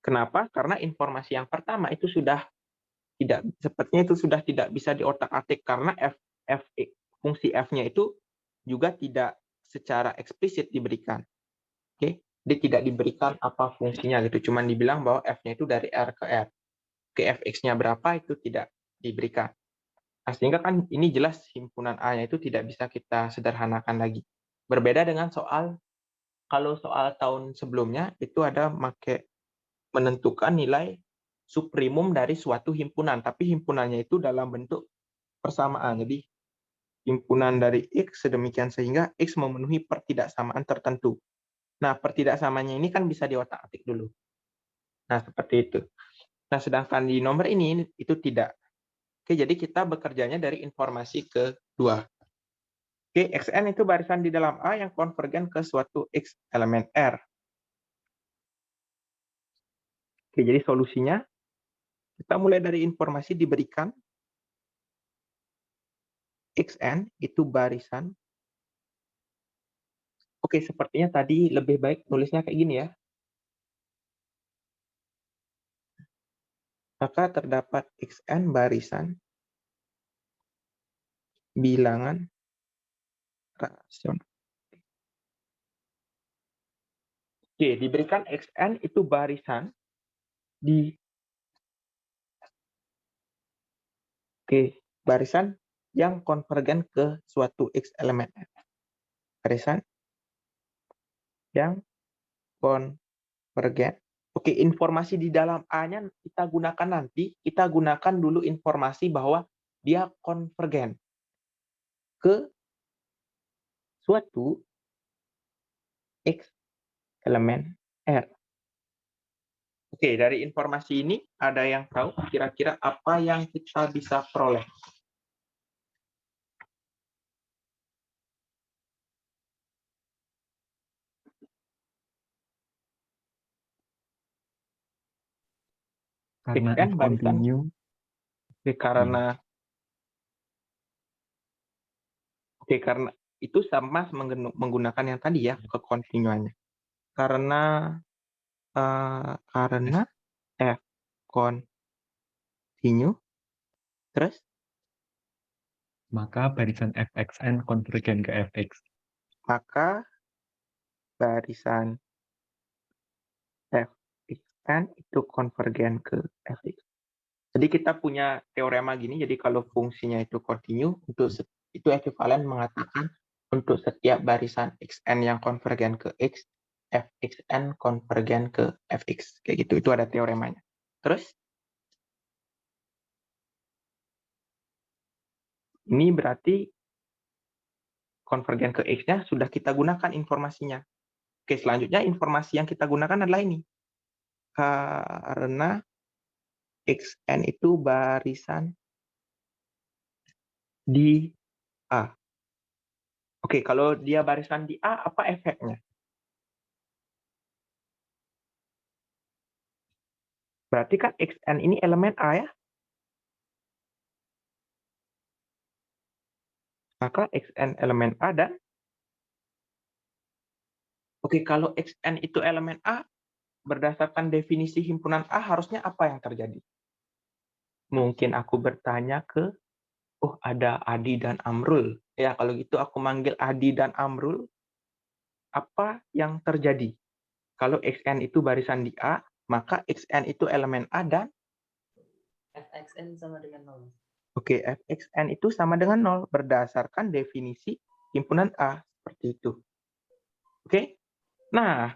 Kenapa? Karena informasi yang pertama itu sepertinya sudah tidak bisa diotak-atik karena fungsi f-nya itu juga tidak secara eksplisit diberikan. Oke, dia tidak diberikan apa fungsinya gitu, cuman dibilang bahwa f-nya itu dari R ke R. Oke, fx-nya berapa itu tidak diberikan. Nah, sehingga kan ini jelas himpunan A-nya itu tidak bisa kita sederhanakan lagi. Berbeda dengan kalau soal tahun sebelumnya itu ada menentukan nilai suprimum dari suatu himpunan, tapi himpunannya itu dalam bentuk persamaan. Jadi himpunan dari X sedemikian sehingga X memenuhi pertidaksamaan tertentu. Nah, pertidaksamaannya ini kan bisa diotak-atik dulu. Nah, seperti itu. Nah, sedangkan di nomor ini itu tidak. Oke, jadi kita bekerjanya dari informasi kedua. Oke, Xn itu barisan di dalam A yang konvergen ke suatu X elemen R. Oke, jadi solusinya kita mulai dari informasi diberikan Xn itu barisan. Oke, sepertinya tadi lebih baik tulisnya kayak gini ya. Maka terdapat Xn barisan bilangan rasional. Oke, diberikan Xn itu barisan di barisan yang konvergen ke suatu X elemen R. Barisan yang konvergen. Oke, informasi di dalam A-nya kita gunakan nanti. Kita gunakan dulu informasi bahwa dia konvergen ke suatu X elemen R. Oke, dari informasi ini ada yang tahu kira-kira apa yang kita bisa peroleh? Karena Xn F barisan continue, karena itu sama menggunakan yang tadi ya, kekontinuannya. Karena F continue, terus maka barisan Fxn konvergen ke Fx. maka barisan Fxn itu konvergen ke Fx. Jadi kita punya teorema gini, jadi kalau fungsinya itu continue, itu ekuivalen mengatakan untuk setiap barisan Xn yang konvergen ke X, Fxn konvergen ke Fx. Kayak gitu, itu ada teoremanya. Terus, ini berarti konvergen ke X-nya sudah kita gunakan informasinya. Oke, selanjutnya informasi yang kita gunakan adalah ini. Karena Xn itu barisan di A. Oke, kalau dia barisan di A, apa efeknya? Berarti kan Xn ini elemen A ya? Maka Xn elemen A dan oke, kalau Xn itu elemen A, berdasarkan definisi himpunan A, harusnya apa yang terjadi? Mungkin aku bertanya ke, ada Adi dan Amrul. Ya, kalau gitu aku manggil Adi dan Amrul, apa yang terjadi? Kalau Xn itu barisan di A, maka Xn itu elemen A dan Fxn sama dengan 0. oke, Fxn itu sama dengan 0 berdasarkan definisi himpunan A. Seperti itu. Oke? Nah,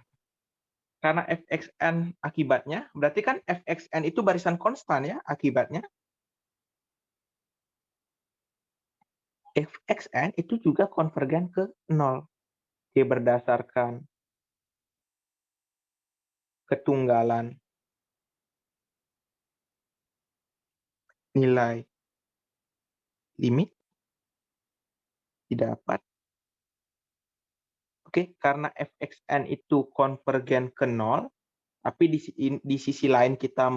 karena Fxn akibatnya, berarti kan Fxn itu barisan konstan ya akibatnya. Fxn itu juga konvergen ke 0. Dia berdasarkan ketunggalan nilai limit didapat. Oke, karena Fxn itu konvergen ke 0, tapi di sisi lain kita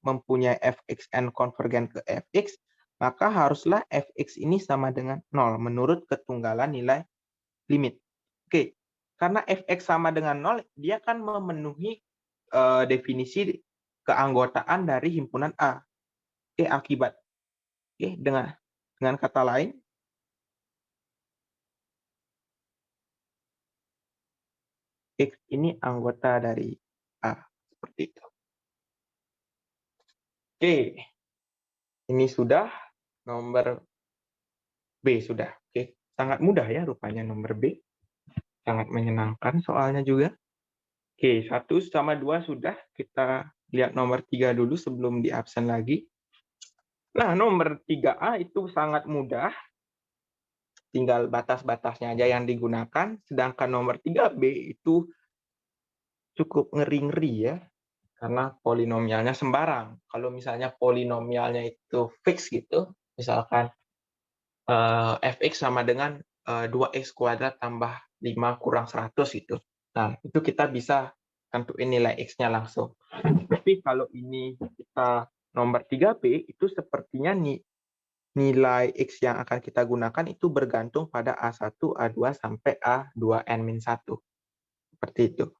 mempunyai Fxn konvergen ke Fx, maka haruslah Fx ini sama dengan 0 menurut ketunggalan nilai limit. Oke, karena Fx sama dengan 0, dia kan memenuhi definisi keanggotaan dari himpunan A. Oke, akibat. Oke, dengan kata lain, X ini anggota dari A. Seperti itu. Oke, ini sudah nomor B sudah. Oke, sangat mudah ya rupanya nomor B. Sangat menyenangkan soalnya juga. Oke, 1 sama 2 sudah. Kita lihat nomor 3 dulu sebelum di absen lagi. Nah, nomor 3A itu sangat mudah. Tinggal batas-batasnya aja yang digunakan. Sedangkan nomor 3B itu cukup ngeri-ngeri ya. karena polinomialnya sembarang. Kalau misalnya polinomialnya itu fix gitu, misalkan fx sama dengan 2x kuadrat tambah 5 kurang 100 gitu. Nah, itu kita bisa tentuin nilai x-nya langsung. Tapi kalau ini kita nomor 3b, itu sepertinya nilai x yang akan kita gunakan itu bergantung pada A1, A2, sampai A2N-1. Seperti itu.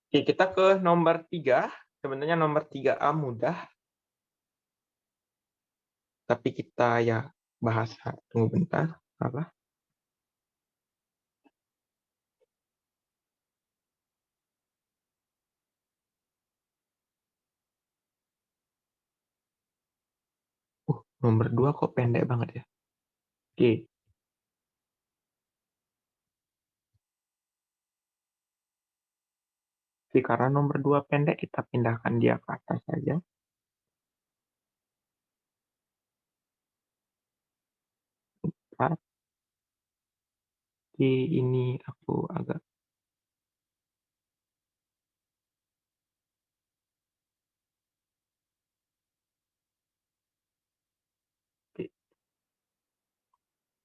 Oke, kita ke nomor 3. Sebenarnya nomor 3A mudah. Tapi kita ya bahas. Tunggu bentar. Apa? Nomor 2 kok pendek banget ya. Oke. Oke, karena nomor 2 pendek, kita pindahkan dia ke atas saja. Oke, ini aku agak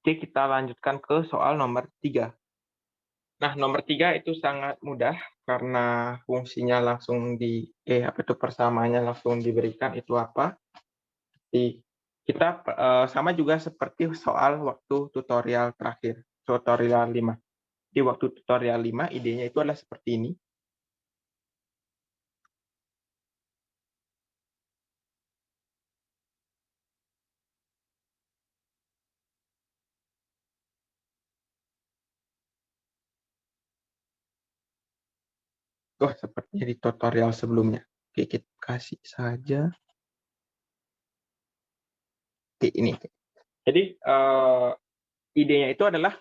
Oke, kita lanjutkan ke soal nomor 3. Nah, nomor 3 itu sangat mudah karena fungsinya langsung persamaannya langsung diberikan itu apa. Jadi, kita sama juga seperti soal waktu tutorial terakhir, tutorial 5. Di waktu tutorial 5, idenya itu adalah seperti ini. Sepertinya di tutorial sebelumnya. Oke, kita kasih saja. Oke, ini. Jadi, idenya itu adalah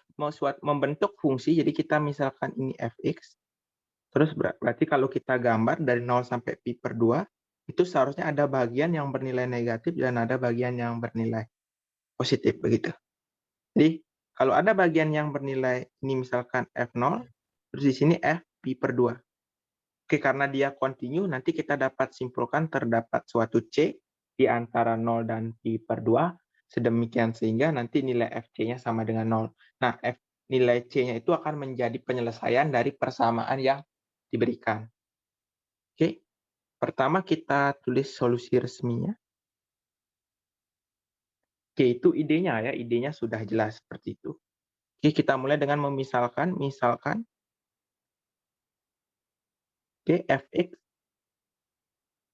membentuk fungsi. Jadi, kita misalkan ini fx. Terus berarti kalau kita gambar dari 0 sampai pi per 2, itu seharusnya ada bagian yang bernilai negatif dan ada bagian yang bernilai positif, begitu. Jadi, kalau ada bagian yang bernilai, ini misalkan f0, terus di sini f pi per 2. Oke, karena dia kontinu, nanti kita dapat simpulkan terdapat suatu C di antara 0 dan pi per 2, sedemikian sehingga nanti nilai FC-nya sama dengan 0. Nah, nilai C-nya itu akan menjadi penyelesaian dari persamaan yang diberikan. Oke, pertama kita tulis solusi resminya. Oke, itu idenya ya, idenya sudah jelas seperti itu. Oke, kita mulai dengan misalkan, oke, fx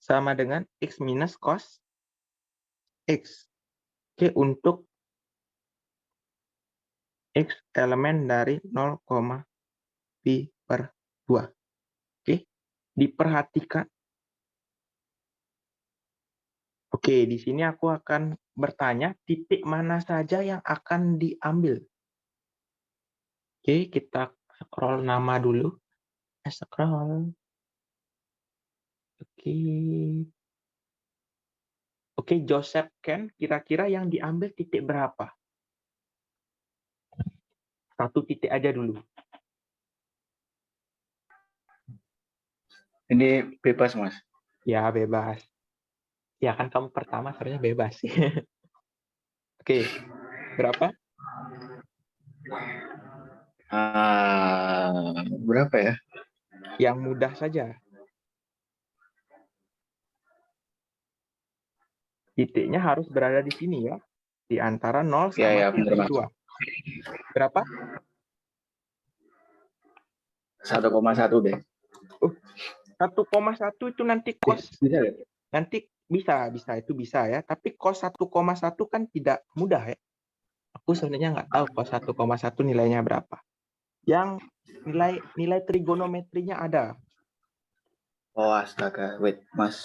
sama dengan x minus cos x. Oke, untuk x elemen dari 0, pi per 2. Oke, diperhatikan. Oke, di sini aku akan bertanya titik mana saja yang akan diambil. Oke, kita scroll nama dulu. Scroll. Oke, Joseph Ken, kira-kira yang diambil titik berapa? 1 titik aja dulu. Ini bebas, Mas. Ya, bebas. Ya, kan kamu pertama sebenarnya bebas. Oke, berapa? Berapa ya? Yang mudah saja. Titiknya harus berada di sini ya. Di antara 0 sama Ya, pi per 2. Berapa? 1,1 deh. 1,1 itu nanti cos. Bisa ya? Nanti bisa itu bisa ya. Tapi cos 1,1 kan tidak mudah ya. Aku sebenarnya nggak tahu cos 1,1 nilainya berapa. Yang nilai trigonometrinya ada. Oh, astaga. Wait, Mas.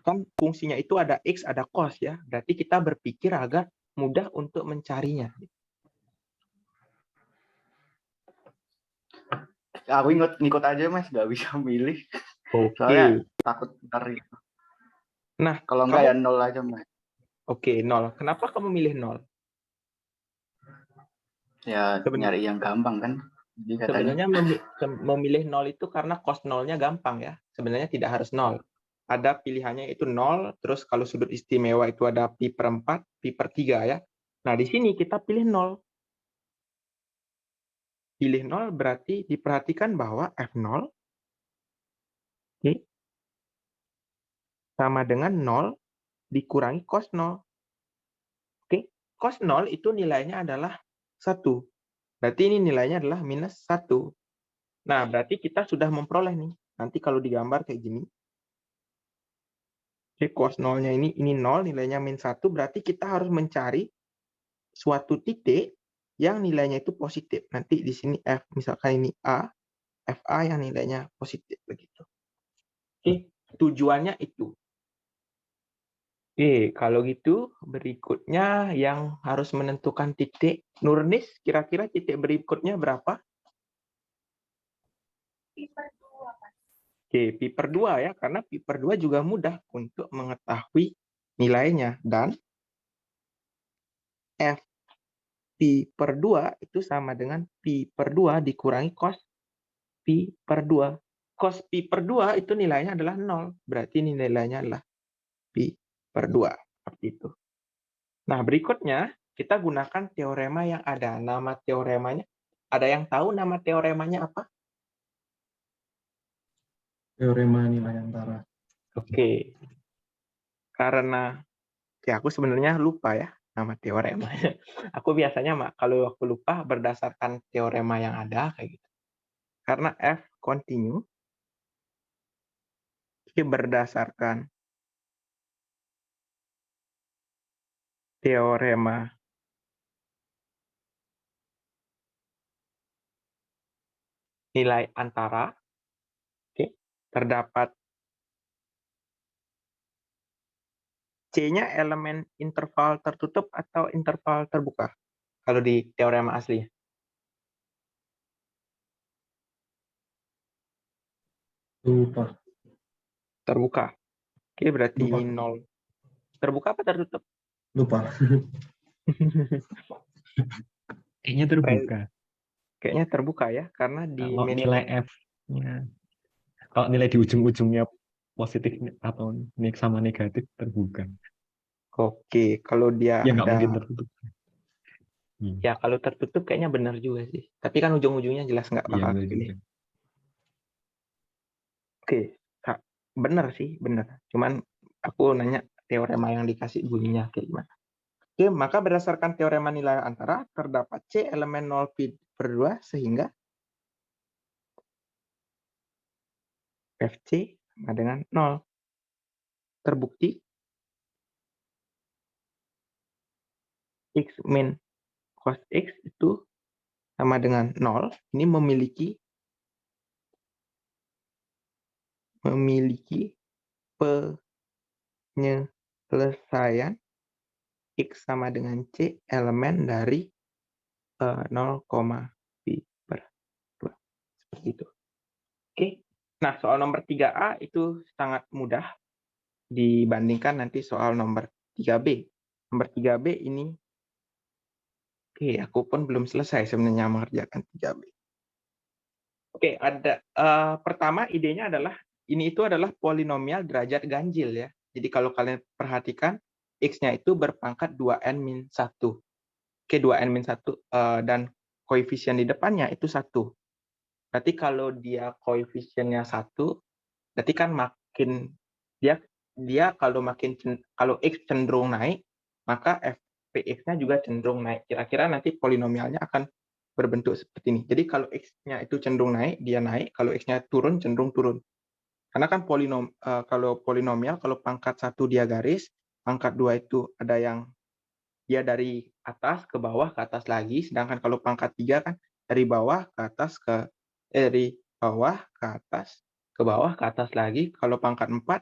Kan fungsinya itu ada x, ada cos ya. Berarti kita berpikir agak mudah untuk mencarinya. Aku ngikut aja, Mas. Nggak bisa milih. Oke. Soalnya takut ntar itu. Nah, kalau enggak ya 0 aja, Mas. Oke, 0. Kenapa kamu milih 0? Ya, nyari yang gampang kan. Jadi katanya Sebenarnya memilih 0 itu karena cos 0-nya gampang ya. Sebenarnya tidak harus 0. Ada pilihannya itu 0, terus kalau sudut istimewa itu ada pi per 4, pi per 3 ya. Nah, di sini kita pilih 0. Pilih 0 berarti diperhatikan bahwa F0 oke, sama dengan 0 dikurangi cos 0. Oke, cos 0 itu nilainya adalah 1. Berarti ini nilainya adalah minus 1. Nah, berarti kita sudah memperoleh nih. Nanti kalau digambar kayak gini. Oke, cos 0-nya ini 0, nilainya min 1, berarti kita harus mencari suatu titik yang nilainya itu positif. Nanti di sini F, misalkan ini A, FA yang nilainya positif begitu. Oke, tujuannya itu. Oke, kalau gitu berikutnya yang harus menentukan titik. Nurnis, kira-kira titik berikutnya berapa? Oke, pi per 2 ya, karena pi per 2 juga mudah untuk mengetahui nilainya. Dan F pi per 2 itu sama dengan pi per 2 dikurangi cos pi per 2. Cos pi per 2 itu nilainya adalah 0. Berarti ini nilainya adalah pi per 2. Seperti itu. Nah, berikutnya kita gunakan teorema yang ada. Nama teoremanya, ada yang tahu nama teoremanya apa? Teorema nilai antara. Oke. Karena ya aku sebenarnya lupa ya nama teoremanya. Aku biasanya kalau aku lupa berdasarkan teorema yang ada kayak gitu. Karena F continue ini berdasarkan teorema nilai antara, oke, terdapat C-nya elemen interval tertutup atau interval terbuka kalau di teorema asli. Lupa. Terbuka. Oke, berarti Lupa. ini 0. Terbuka apa tertutup? Lupa. Kayaknya terbuka. Kayaknya terbuka ya, karena di Kalau main nilai F-nya, kalau nilai di ujung-ujungnya positif atau sama negatif terbuka. Oke, kalau dia Ya nggak ada mungkin tertutup. ya kalau tertutup kayaknya benar juga sih. Tapi kan ujung-ujungnya jelas nggak Iya bakal benar kepilih. juga. Oke, Kak, benar sih, benar. Cuman aku nanya teorema yang dikasih bunyinya kayak gimana. Oke, maka berdasarkan teorema nilai antara terdapat C elemen 0 pi per 2 sehingga FC sama dengan 0. Terbukti X min cos X itu sama dengan 0. Ini memiliki penyelesaian X sama dengan C elemen dari 0, pi per 2. Seperti itu. Oke. Nah, soal nomor 3A itu sangat mudah dibandingkan nanti soal nomor 3B. Nomor 3B ini, oke, aku pun belum selesai sebenarnya mengerjakan 3B. Oke, ada pertama idenya adalah ini itu adalah polinomial derajat ganjil ya. Jadi kalau kalian perhatikan X-nya itu berpangkat 2n-1. Oke, 2n-1 dan koefisien di depannya itu 1. Berarti kalau dia koefisiennya 1, berarti kan makin dia kalau X cenderung naik, maka Fpx-nya juga cenderung naik. Kira-kira nanti polinomialnya akan berbentuk seperti ini. Jadi kalau X-nya itu cenderung naik, dia naik. Kalau X-nya turun, cenderung turun. Karena kan kalau polinomial, kalau pangkat 1 dia garis, pangkat 2 itu ada yang dia dari atas ke bawah ke atas lagi, sedangkan kalau pangkat 3 kan dari bawah ke atas dari bawah ke atas ke bawah ke atas lagi. Kalau pangkat 4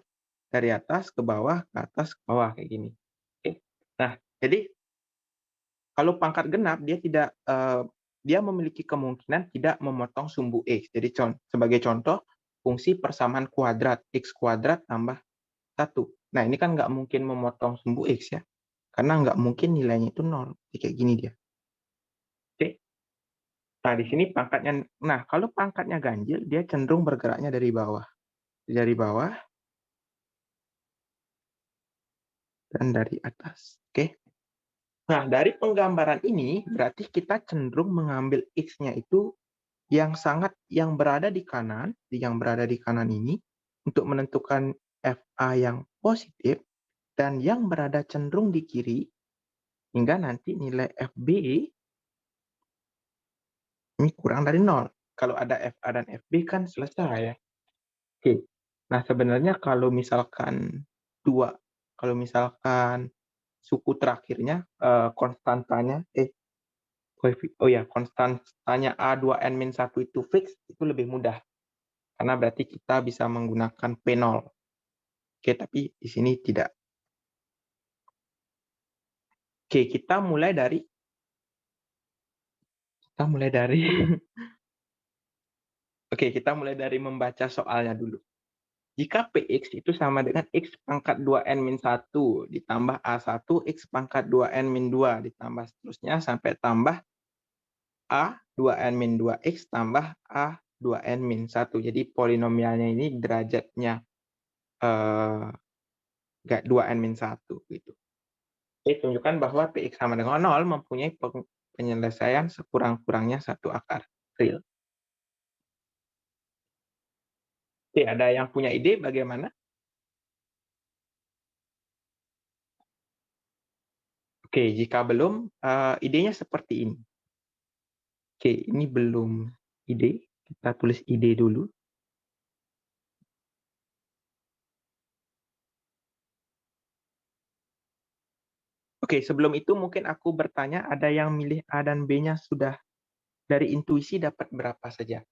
dari atas ke bawah ke atas ke bawah kayak gini. Oke. Nah, jadi kalau pangkat genap dia memiliki kemungkinan tidak memotong sumbu X. Jadi sebagai contoh fungsi persamaan kuadrat X kuadrat tambah 1. Nah, ini kan nggak mungkin memotong sumbu X ya. Karena nggak mungkin nilainya itu 0. Kayak gini dia. Oke. Nah, di sini pangkatnya, nah kalau pangkatnya ganjil, dia cenderung bergeraknya dari bawah. Dari bawah dan dari atas. Oke. Nah, dari penggambaran ini, berarti kita cenderung mengambil X-nya itu yang berada di kanan, ini, untuk menentukan FA yang positif, dan yang berada cenderung di kiri, hingga nanti nilai FB ini kurang dari 0. Kalau ada FA dan FB kan selesai ya. Oke. Nah, sebenarnya kalau misalkan suku terakhirnya konstantanya konstantanya A2N-1 itu fix, itu lebih mudah. Karena berarti kita bisa menggunakan P0. Oke, tapi di sini tidak. Oke, kita mulai dari Oke, kita mulai dari membaca soalnya dulu. Jika Px itu sama dengan X pangkat 2N-1 ditambah A1 X pangkat 2N-2 ditambah seterusnya sampai tambah A2N-2X tambah A2N-1. Jadi polinomialnya ini derajatnya 2N-1 gitu. Ini tunjukkan bahwa Px sama dengan 0 mempunyai penyelesaian sekurang-kurangnya satu akar real. Oke, ada yang punya ide bagaimana? Oke, jika belum, idenya seperti ini. Oke, ini belum ide. Kita tulis ide dulu. Oke, sebelum itu mungkin aku bertanya, ada yang milih A dan B-nya sudah dari intuisi dapat berapa saja?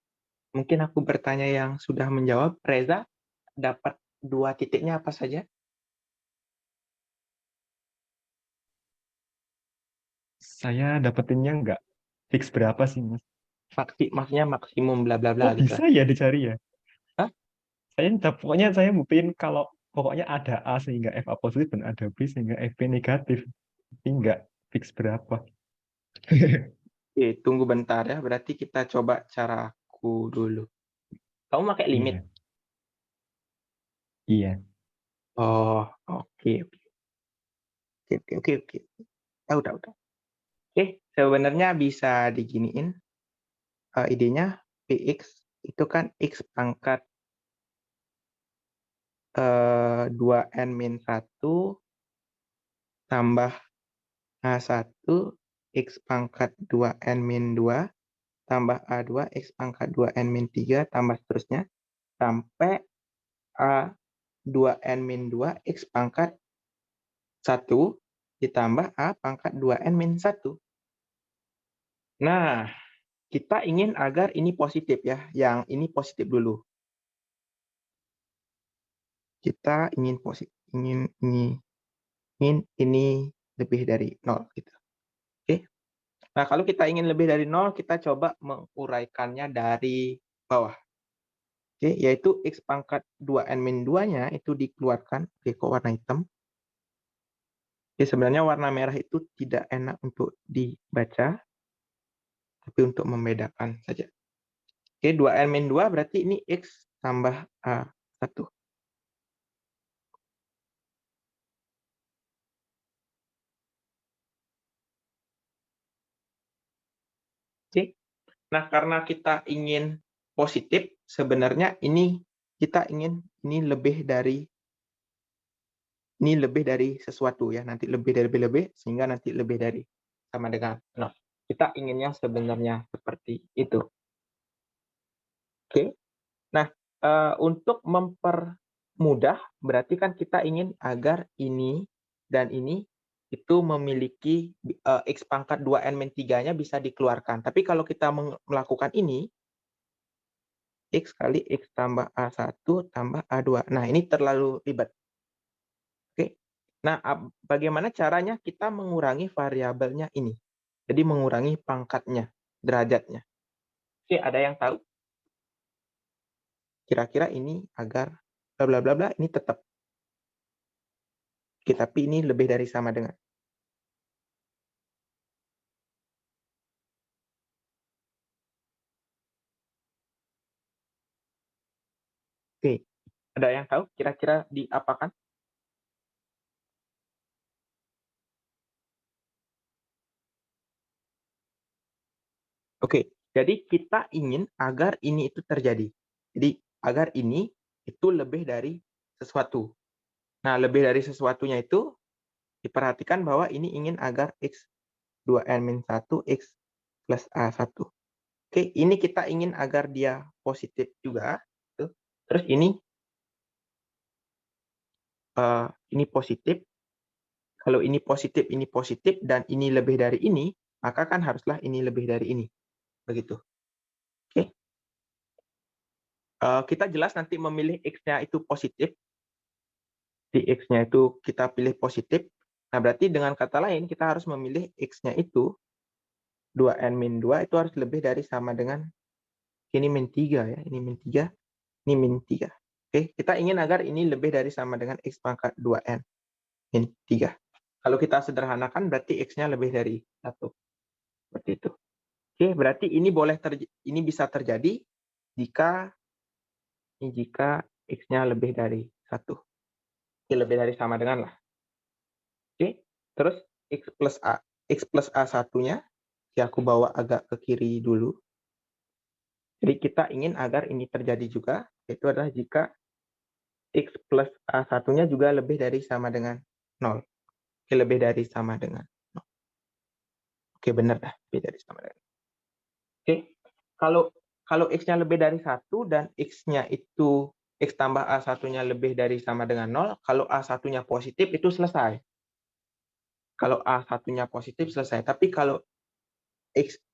Mungkin aku bertanya yang sudah menjawab. Reza, dapat 2 titiknya apa saja? Saya dapetinnya nggak fix berapa sih, Mas? Maksudnya maksimum bla bla bla Oh, gitu. bisa ya dicari ya? Hah? Pokoknya saya buktiin kalau pokoknya ada A sehingga FA positif dan ada B sehingga FB negatif. Tapi nggak fix berapa. Oke, tunggu bentar ya. Berarti kita coba caraku dulu. Kamu pakai limit? Iya. Iya. Oh, oke. Oke. Udah. Oke, sebenarnya bisa diginiin. Idenya Px itu kan X pangkat 2N-1 tambah A1 X pangkat 2N-2 tambah A2 X pangkat 2N-3 tambah seterusnya sampai A2N-2 X pangkat 1 ditambah A pangkat 2N-1. Nah, kita ingin agar ini positif ya. Yang ini positif dulu. Kita ingin positif, ingin ini lebih dari 0 gitu. Oke. Nah, kalau kita ingin lebih dari 0, kita coba menguraikannya dari bawah. Oke, yaitu X pangkat 2N-2-nya itu dikeluarkan. Oke, kok warna hitam? Oke, sebenarnya warna merah itu tidak enak untuk dibaca, tapi untuk membedakan saja. Oke, 2N-2 berarti ini X tambah A1. Oke. Nah, karena kita ingin positif, sebenarnya kita ingin ini lebih dari sesuatu ya, nanti lebih dari lebih sehingga nanti lebih dari sama dengan 0. Kita inginnya sebenarnya seperti itu. Oke. Nah, untuk mempermudah berarti kan kita ingin agar ini dan ini itu memiliki X pangkat 2N-3-nya bisa dikeluarkan. Tapi kalau kita melakukan ini, X kali X tambah A1 tambah A2. Nah, ini terlalu ribet. Oke. Nah, bagaimana caranya kita mengurangi variabelnya ini? Jadi mengurangi pangkatnya, derajatnya. Oke, ada yang tahu? Kira-kira ini agar bla bla bla bla ini tetap. Oke, tapi ini lebih dari sama dengan. Oke, ada yang tahu kira-kira diapakan? Oke, jadi kita ingin agar ini itu terjadi. Jadi agar ini itu lebih dari sesuatu. Nah, lebih dari sesuatunya itu diperhatikan bahwa ini ingin agar X 2N-1 X plus A1. Oke, ini kita ingin agar dia positif juga. Tuh. Terus ini positif. Kalau ini positif, dan ini lebih dari ini, maka kan haruslah ini lebih dari ini. Begitu. Oke. Kita jelas nanti memilih X-nya itu positif. Di X-nya itu kita pilih positif. Nah, berarti dengan kata lain, kita harus memilih X-nya itu 2N-2 itu harus lebih dari sama dengan ini min 3 ya. Ini min 3, ini min 3. Oke, kita ingin agar ini lebih dari sama dengan X pangkat 2N min 3. Kalau kita sederhanakan berarti X-nya lebih dari 1. Seperti itu. Oke, berarti ini ini bisa terjadi jika X-nya lebih dari 1. Oke, lebih dari sama dengan lah. Oke, terus X plus A1-nya, ya aku bawa agak ke kiri dulu. Jadi kita ingin agar ini terjadi juga, yaitu adalah jika X plus A1-nya juga lebih dari sama dengan 0. Oke, lebih dari sama dengan 0. Oke, benar dah, lebih dari sama dengan 0. Oke, kalau X-nya lebih dari 1 dan X-nya itu X tambah A1-nya lebih dari sama dengan 0, kalau A1-nya positif itu selesai. Kalau A1-nya positif selesai. Tapi kalau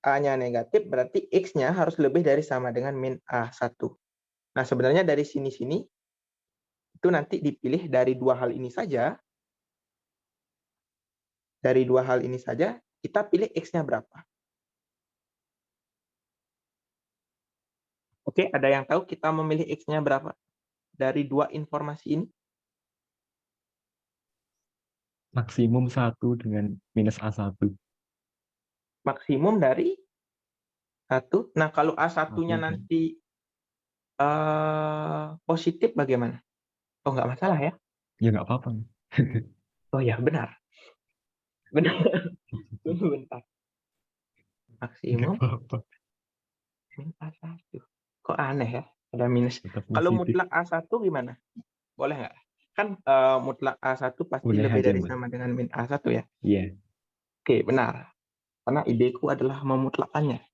A-nya negatif, berarti X-nya harus lebih dari sama dengan min A1. Nah, sebenarnya dari sini-sini, itu nanti dipilih dari dua hal ini saja. Dari dua hal ini saja, kita pilih X-nya berapa. Oke, ada yang tahu kita memilih X-nya berapa? Dari dua informasi ini? Maksimum 1 dengan minus A1. Maksimum dari 1. Nah, kalau A1-nya nanti positif bagaimana? Oh, nggak masalah ya? Ya nggak apa-apa. Oh ya, benar. Benar. Tunggu bentar. Nggak Maksimum apa-apa. min A1. Kok aneh ya? Ada minus. Tetap Kalau positif. mutlak A1 gimana? Boleh nggak? Kan mutlak A1 pasti Boleh lebih aja, dari Mas. sama dengan min A1 ya? Iya. Oke, benar. Karena ideku adalah memutlakannya.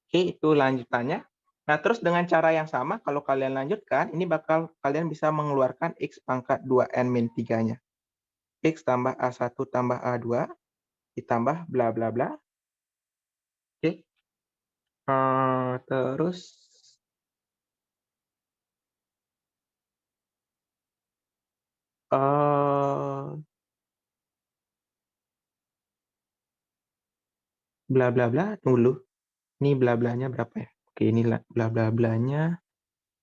Oke, itu lanjutannya. Nah, terus dengan cara yang sama, kalau kalian lanjutkan, ini bakal kalian bisa mengeluarkan X pangkat 2N min 3-nya. X tambah A1 tambah A2, ditambah bla bla bla. Oke. Terus bla bla bla, tunggu dulu. Ini bla blanya berapa ya? Oke, ini bla bla blanya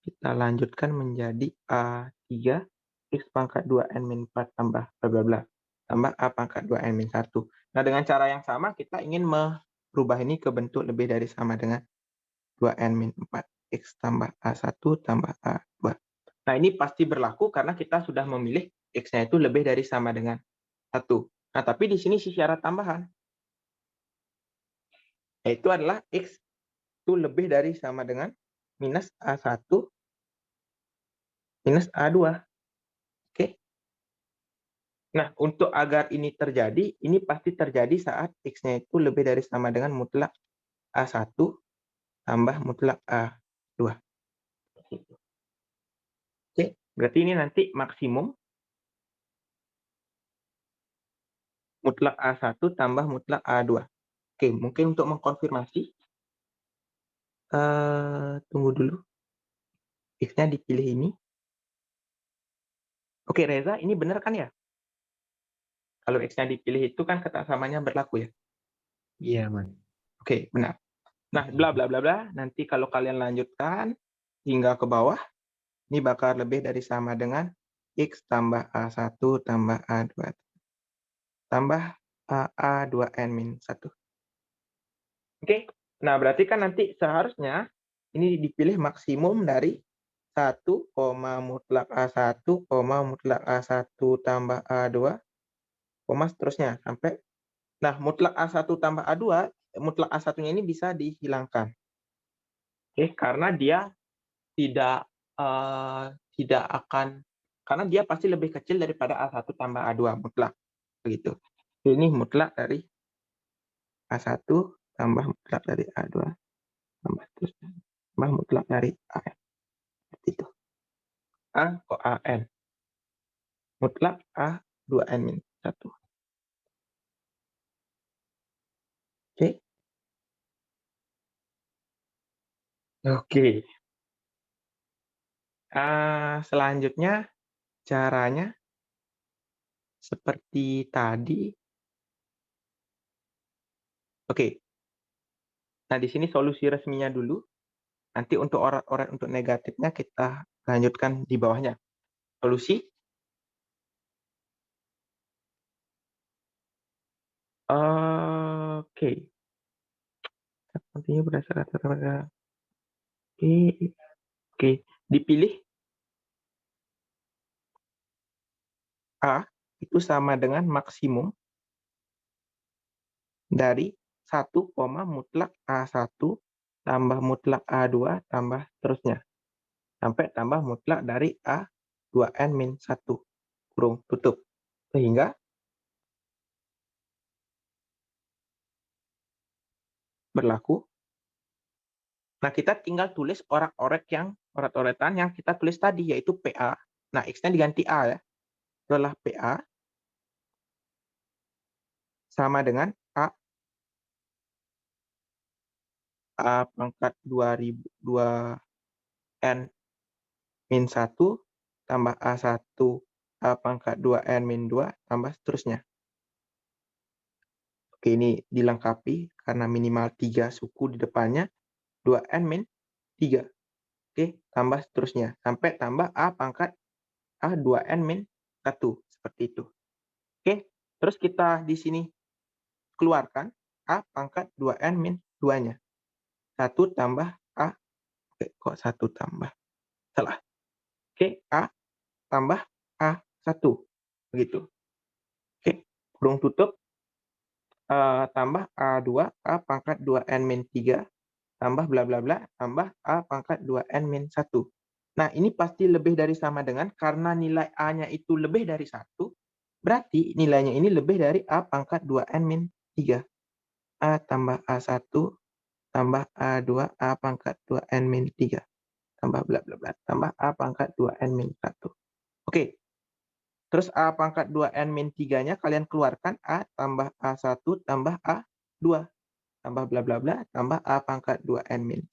kita lanjutkan menjadi A3 X pangkat 2N min 4 tambah bla bla bla. Tambah A pangkat 2N min 1. Nah, dengan cara yang sama kita ingin merubah ini ke bentuk lebih dari sama dengan 2N min 4. X tambah A1 tambah A2. Nah, ini pasti berlaku karena kita sudah memilih X-nya itu lebih dari sama dengan 1. Nah, tapi di sini si syarat tambahan. Yaitu adalah X itu lebih dari sama dengan minus A1 minus A2. Oke. Nah, untuk agar ini terjadi, ini pasti terjadi saat X-nya itu lebih dari sama dengan mutlak A1 tambah mutlak A2. Oke, berarti ini nanti maksimum mutlak A1 tambah mutlak A2. Oke, mungkin untuk mengkonfirmasi, tunggu dulu. X-nya dipilih ini. Oke, Reza, ini benar kan ya? Kalau X-nya dipilih itu kan ketaksamannya berlaku ya? Iya, Mas. Oke, benar. Nah, bla bla bla bla, nanti kalau kalian lanjutkan hingga ke bawah, ini bakal lebih dari sama dengan X tambah A1 tambah A2 tambah A2N-1. Oke, nah berarti kan nanti seharusnya ini dipilih maksimum dari 1, mutlak A1, mutlak A1 tambah A2, seterusnya sampai. Nah, mutlak A1 tambah A2, mutlak A1-nya ini bisa dihilangkan. Oke, karena dia tidak akan, karena dia pasti lebih kecil daripada A1 tambah A2 mutlak. Begitu. Ini mutlak dari A1 tambah mutlak dari A2 tambah seterusnya. Tambah mutlak dari AN. Seperti itu. A kok AN. Mutlak A2N-1. Oke. Oke. Selanjutnya caranya seperti tadi. Oke. Nah, di sini solusi resminya dulu. Nanti untuk orat-orat untuk negatifnya kita lanjutkan di bawahnya. Solusi. Oke. Nantinya berdasarkan rata-rata. Oke. Dipilih A itu sama dengan maksimum dari 1, mutlak A1 tambah mutlak A2 tambah seterusnya. Sampai tambah mutlak dari A2N-1 kurung tutup. Sehingga berlaku. Nah, kita tinggal tulis orat-oratan yang kita tulis tadi, yaitu PA. Nah, X-nya diganti A ya. Adalah PA sama dengan A pangkat 2002N-1 tambah A1 A pangkat 2N-2 tambah seterusnya. Oke, ini dilengkapi karena minimal 3 suku di depannya. 2N-3. Oke, tambah seterusnya. Sampai tambah A pangkat A2N-1. Seperti itu. Oke, terus kita di sini keluarkan A pangkat 2N-2-nya. 1 tambah A. Oke, kok 1 tambah? Salah. Oke, A tambah A1. Begitu. Oke, kurung tutup. Tambah A2 A pangkat 2N-3 tambah bla bla bla tambah A pangkat 2N-1. Nah, ini pasti lebih dari sama dengan, karena nilai A-nya itu lebih dari 1, berarti nilainya ini lebih dari A pangkat 2N-3. A tambah A1 tambah A2 A pangkat 2N-3 tambah bla bla bla tambah A pangkat 2N-1. Oke. Terus A pangkat 2N-3-nya kalian keluarkan, A tambah A1 tambah A2 tambah bla bla bla tambah A pangkat 2N-1.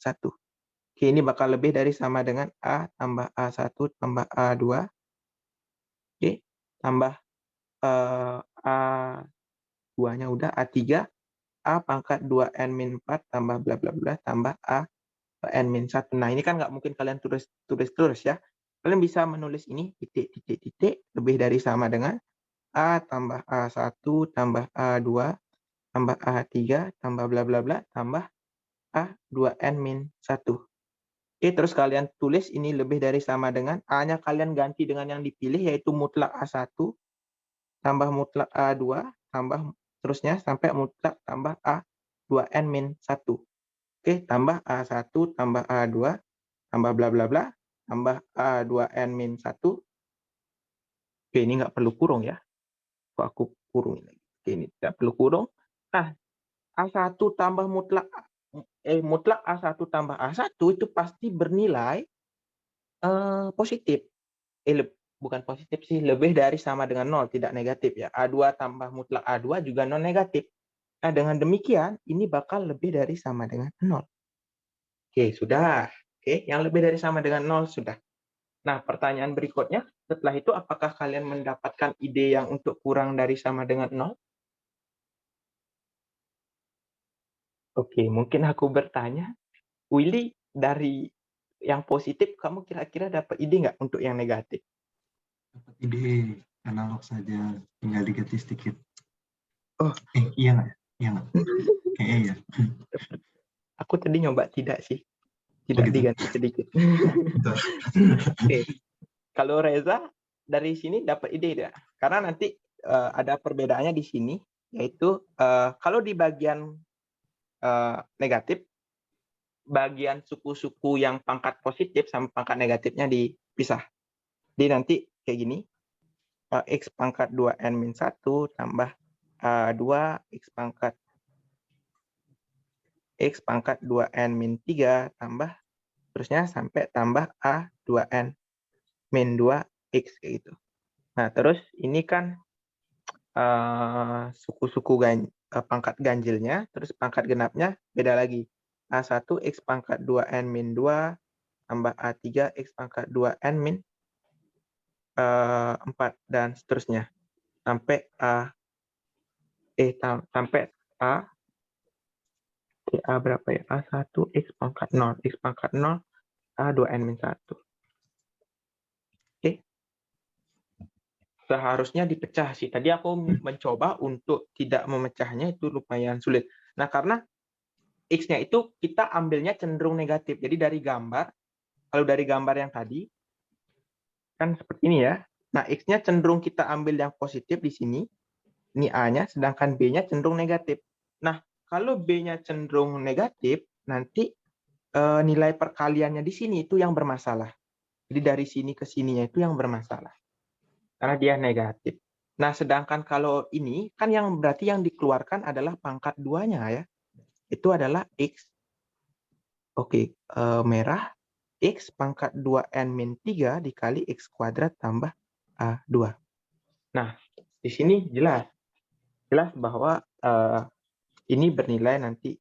Oke, ini bakal lebih dari sama dengan A tambah A1 tambah A2. Oke, tambah A2-nya udah, A3, A pangkat 2N-4 tambah bla bla bla tambah A N-1. Nah, ini kan nggak mungkin kalian tulis terus ya. Kalian bisa menulis ini titik lebih dari sama dengan A tambah A1 tambah A2 tambah A3 tambah bla bla bla tambah A2N-1. Oke, terus kalian tulis ini lebih dari sama dengan A-nya kalian ganti dengan yang dipilih, yaitu mutlak A1 tambah mutlak A2 tambah terusnya sampai mutlak tambah A2N-1. Oke, tambah A1 tambah A2 tambah bla bla bla tambah A2N-1. Oke, ini nggak perlu kurung ya. Kok aku kurung lagi? Oke, ini tidak perlu kurung. Nah, A1 tambah mutlak A1 tambah A1 itu pasti bernilai positif. Bukan positif sih, lebih dari sama dengan 0, tidak negatif ya. A2 tambah mutlak A2 juga non negatif. Nah, dengan demikian ini bakal lebih dari sama dengan 0. Oke, sudah. Oke, yang lebih dari sama dengan 0 sudah. Nah, pertanyaan berikutnya, setelah itu apakah kalian mendapatkan ide yang untuk kurang dari sama dengan 0? Oke, mungkin aku bertanya, Willy, dari yang positif, kamu kira-kira dapat ide nggak untuk yang negatif? Dapat ide analog saja, tinggal diganti sedikit. Oh. Iya nggak? Iya nggak? Kayaknya ya. Aku tadi nyoba tidak sih. Tidak gitu. diganti sedikit. Betul. Oke. Kalau Reza dari sini dapat ide tidak? Karena nanti ada perbedaannya di sini, yaitu kalau di bagian negatif, bagian suku-suku yang pangkat positif sama pangkat negatifnya dipisah. Jadi nanti kayak gini, X pangkat 2N min 1 tambah 2 X pangkat 2N min 3 tambah terusnya sampai tambah A 2N min 2X kayak gitu. Nah, terus ini kan suku-suku pangkat ganjilnya, terus pangkat genapnya beda lagi. A1 X pangkat 2N min 2 tambah A3 X pangkat 2N min 4 dan seterusnya. Sampai sampai A berapa ya? A1 X pangkat 0. X pangkat 0 A2N min 1. Oke. Seharusnya dipecah sih. Tadi aku mencoba untuk tidak memecahnya, itu lumayan sulit. Nah, karena X-nya itu kita ambilnya cenderung negatif. Jadi dari gambar, kalau dari gambar yang tadi, kan seperti ini ya. Nah, X-nya cenderung kita ambil yang positif di sini. Ini A-nya, sedangkan B-nya cenderung negatif. Nah, kalau B-nya cenderung negatif, nanti nilai perkaliannya di sini itu yang bermasalah. Jadi dari sini ke sininya itu yang bermasalah. Karena dia negatif. Nah, sedangkan kalau ini, kan yang berarti yang dikeluarkan adalah pangkat 2-nya ya. Itu adalah X. Oke, merah. X pangkat 2N min 3 dikali X kuadrat tambah A2. Nah, di sini jelas bahwa ini bernilai nanti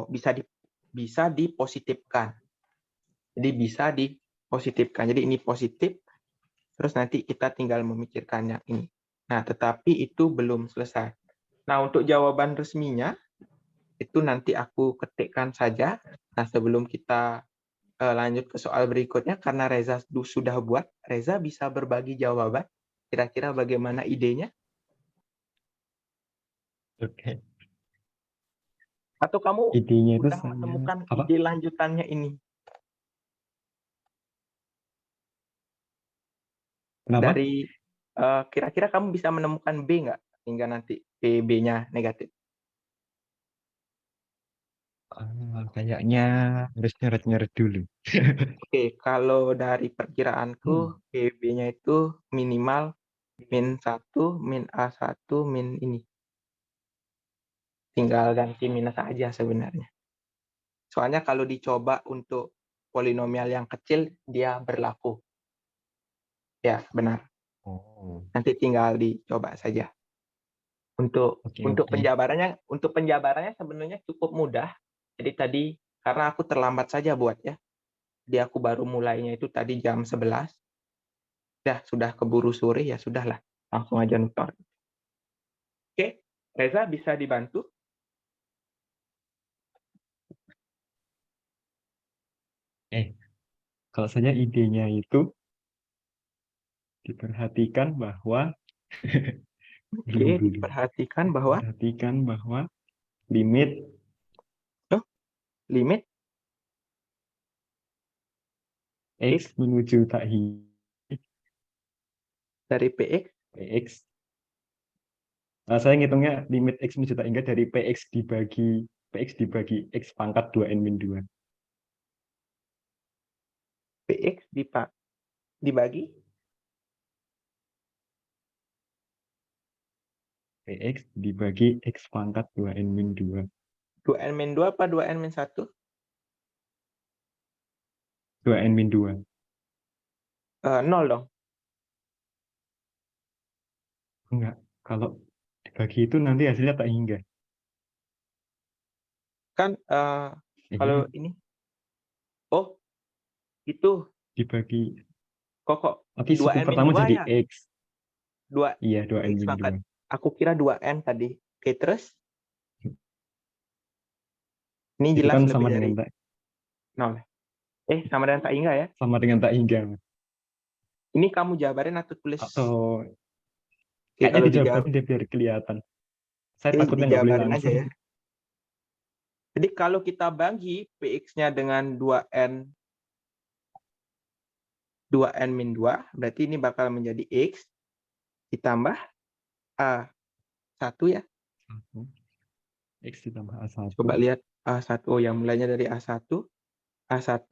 bisa dipositifkan. Jadi bisa dipositifkan. Jadi ini positif, terus nanti kita tinggal memikirkan yang ini. Nah, tetapi itu belum selesai. Nah, untuk jawaban resminya, itu nanti aku ketikkan saja. Nah, sebelum kita lanjut ke soal berikutnya, karena Reza sudah buat, Reza bisa berbagi jawaban. Kira-kira bagaimana idenya? Oke. Atau kamu Idenya itu udah saya menemukan apa? ide lanjutannya ini? Kenapa? Dari kira-kira kamu bisa menemukan B nggak? Hingga nanti B-nya negatif. Kayaknya harus nyeret-nyeret dulu. Oke, kalau dari perkiraanku, B-nya itu minimal min 1, min A1, min ini. Tinggal ganti minus aja sebenarnya. Soalnya kalau dicoba untuk polinomial yang kecil, dia berlaku. Ya, benar. Oh, Nanti tinggal dicoba saja. Untuk oke. penjabarannya sebenarnya cukup mudah. Jadi tadi karena aku terlambat saja buat ya. Jadi aku baru mulainya itu tadi jam 11. Sudah keburu sore ya sudahlah. Langsung aja nutor. Oke, Reza bisa dibantu? Kalau saya idenya itu diperhatikan bahwa Oke, diperhatikan bahwa limit limit X menuju tak dari PX PX. Nah, saya ngitungnya limit X menuju tak hingga dari PX dibagi X pangkat 2N min 2. PX dibagi PX dibagi X pangkat 2N min 2. 2N min 2 apa 2N min 1? 2N min 2. 0 dong. Enggak. Kalau dibagi itu nanti hasilnya tak hingga. Kan kalau ini. Oh, itu Dibagi. kok Oke, suku 2N min pertama 2 jadi ya? X. 2 Iya, 2N X min pangkat. 2. Aku kira 2N tadi. Oke, terus? Ini Itu jelas kan lebih sama dari dengan tak 0. Sama dengan tak hingga ya? sama dengan tak hingga. Ini kamu jabarin atau tulis? Atau Oke, kayaknya kalau dijabarin deh biar kelihatan. Saya takutnya nggak boleh dijabarin aja langsung. ya. Jadi kalau kita bagi Px-nya dengan 2n min 2, berarti ini bakal menjadi X ditambah A1 ya. 1. X ditambah A1. Coba lihat A1. Oh, yang mulainya dari A1. A1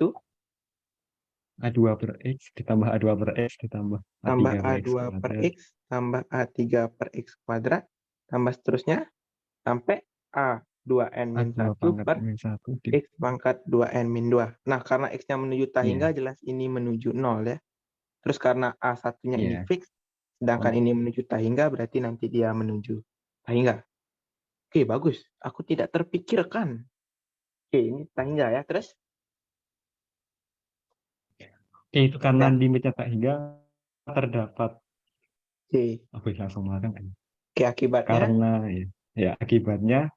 A2 per X ditambah A2 per X ditambah tambah A3 per X A2 per kuadrat. X tambah A3 per X kuadrat tambah seterusnya sampai A2n min A2 1 pangkat per min 1 X pangkat 2n min 2. Nah, karena X-nya menuju tahingga, Iya. jelas ini menuju 0 ya. Terus karena A1-nya ini Iya. fix, sedangkan ini menuju tahingga, berarti nanti dia menuju tahingga. Oke, bagus. Aku tidak terpikirkan. Oke, ini tahingga ya. Terus? Oke, itu karena Ya. limitnya tak hingga terdapat. Oke. Aku langsung makan. Oke, akibatnya, Karena ya akibatnya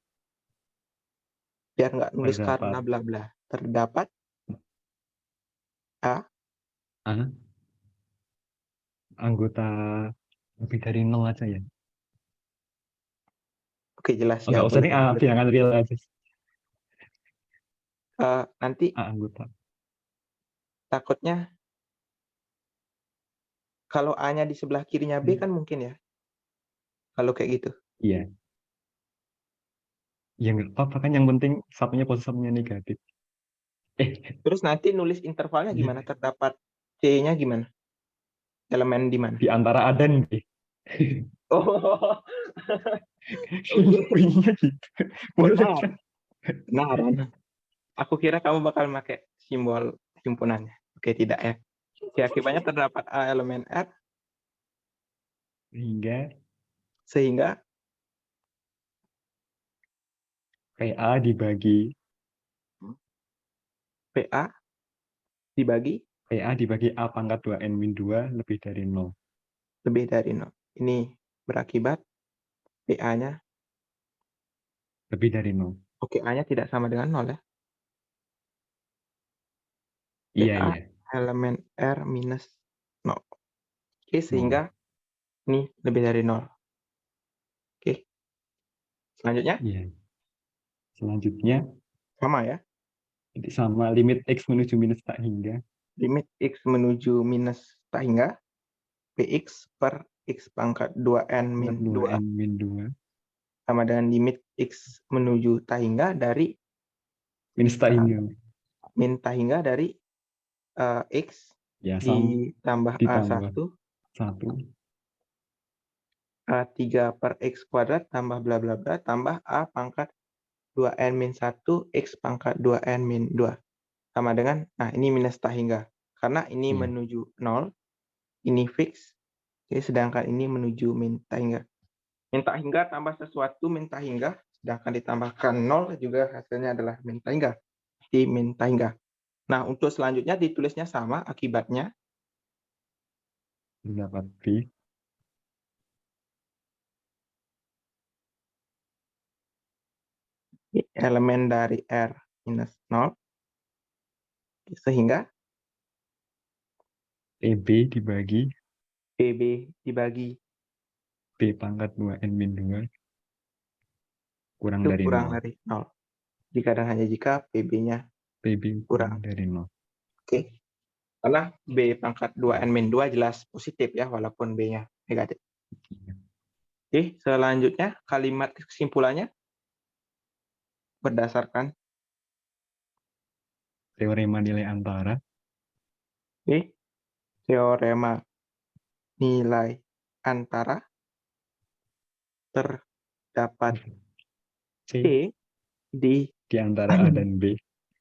biar nggak nulis terdapat. karena bla bla. Terdapat anggota lebih dari 0 aja ya. Oke, jelas ya. Enggak usah nih Boleh. bilangan real aja. Nanti Anggota. takutnya kalau A-nya di sebelah kirinya B kan mungkin ya. Kalau kayak gitu. Iya. Ya nggak apa-apa kan, yang penting satunya positif satunya negatif. Terus nanti nulis intervalnya gimana? Terdapat C-nya gimana? Elemen di mana? Di antara A dan B. Oh, Bunyinya gitu. Boleh benar. kan? Benar. Aku kira kamu bakal pakai simbol himpunannya. Oke, tidak ya. Oke, akibatnya terdapat A elemen R sehingga PA dibagi PA dibagi A pangkat 2n min 2 lebih dari 0. lebih dari 0. Ini berakibat PA-nya, Lebih dari 0. oke, A-nya tidak sama dengan 0 ya. Iya, PA iya. elemen R minus 0. Oke, sehingga ini lebih dari 0. Oke. Selanjutnya? Iya. Selanjutnya Sama ya. jadi sama limit X menuju minus tak hingga. Limit X menuju minus tak hingga Px per X pangkat 2n min 2 2n min 2 sama dengan limit X menuju tak hingga dari minus tak hingga. min tak hingga dari X Ya, sama ditambah ditambah A1 1 A3 per X kuadrat tambah bla bla bla tambah A pangkat 2n min 1 X pangkat 2n min 2 sama dengan, nah ini minus tak hingga karena ini Iya. menuju 0, ini fix, jadi sedangkan ini menuju min tak hingga. Min tak hingga tambah sesuatu min tak hingga, sedangkan ditambahkan 0 juga hasilnya adalah min tak hingga. Di min tak hingga. Nah, untuk selanjutnya ditulisnya sama akibatnya. Dapat B. Elemen dari R minus 0. Sehingga PB dibagi PB dibagi B pangkat 2n min 2 kurang itu dari kurang 0. dari 0. Jika dan hanya jika PB-nya PB kurang kurang dari 0. Oke. Karena B pangkat 2n min 2 jelas positif ya, walaupun B-nya negatif. Oke, selanjutnya kalimat kesimpulannya berdasarkan Teorema nilai antara. teorema nilai antara terdapat C di antara A dan B.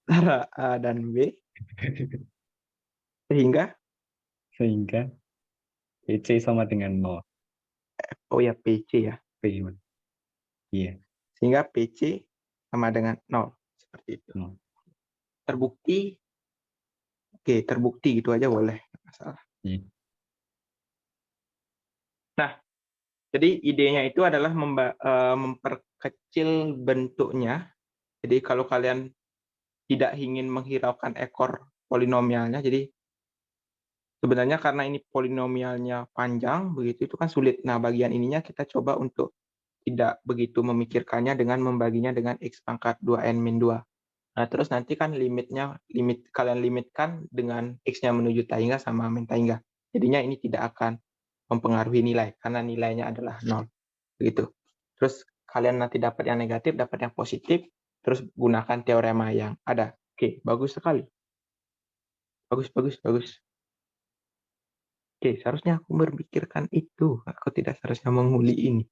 antara A dan B sehingga PC sama dengan 0. oh ya PC ya. P. Iya. Sehingga PC sama dengan 0 seperti itu. 0. Terbukti. Oke, terbukti gitu aja boleh, nggak masalah. Iya. Nah, jadi idenya itu adalah memperkecil bentuknya. Jadi kalau kalian tidak ingin menghiraukan ekor polinomialnya, jadi sebenarnya karena ini polinomialnya panjang, begitu itu kan sulit. Nah, bagian ininya kita coba untuk tidak begitu memikirkannya dengan membaginya dengan X pangkat 2n-2. Nah, terus nanti kan kalian limitkan dengan X-nya menuju tahingga sama min tahingga. Jadinya ini tidak akan mempengaruhi nilai, karena nilainya adalah 0. Begitu. Terus kalian nanti dapat yang negatif, dapat yang positif, terus gunakan teorema yang ada. Oke, bagus sekali. Bagus. Oke, seharusnya aku berpikirkan itu. Aku tidak seharusnya menguli ini.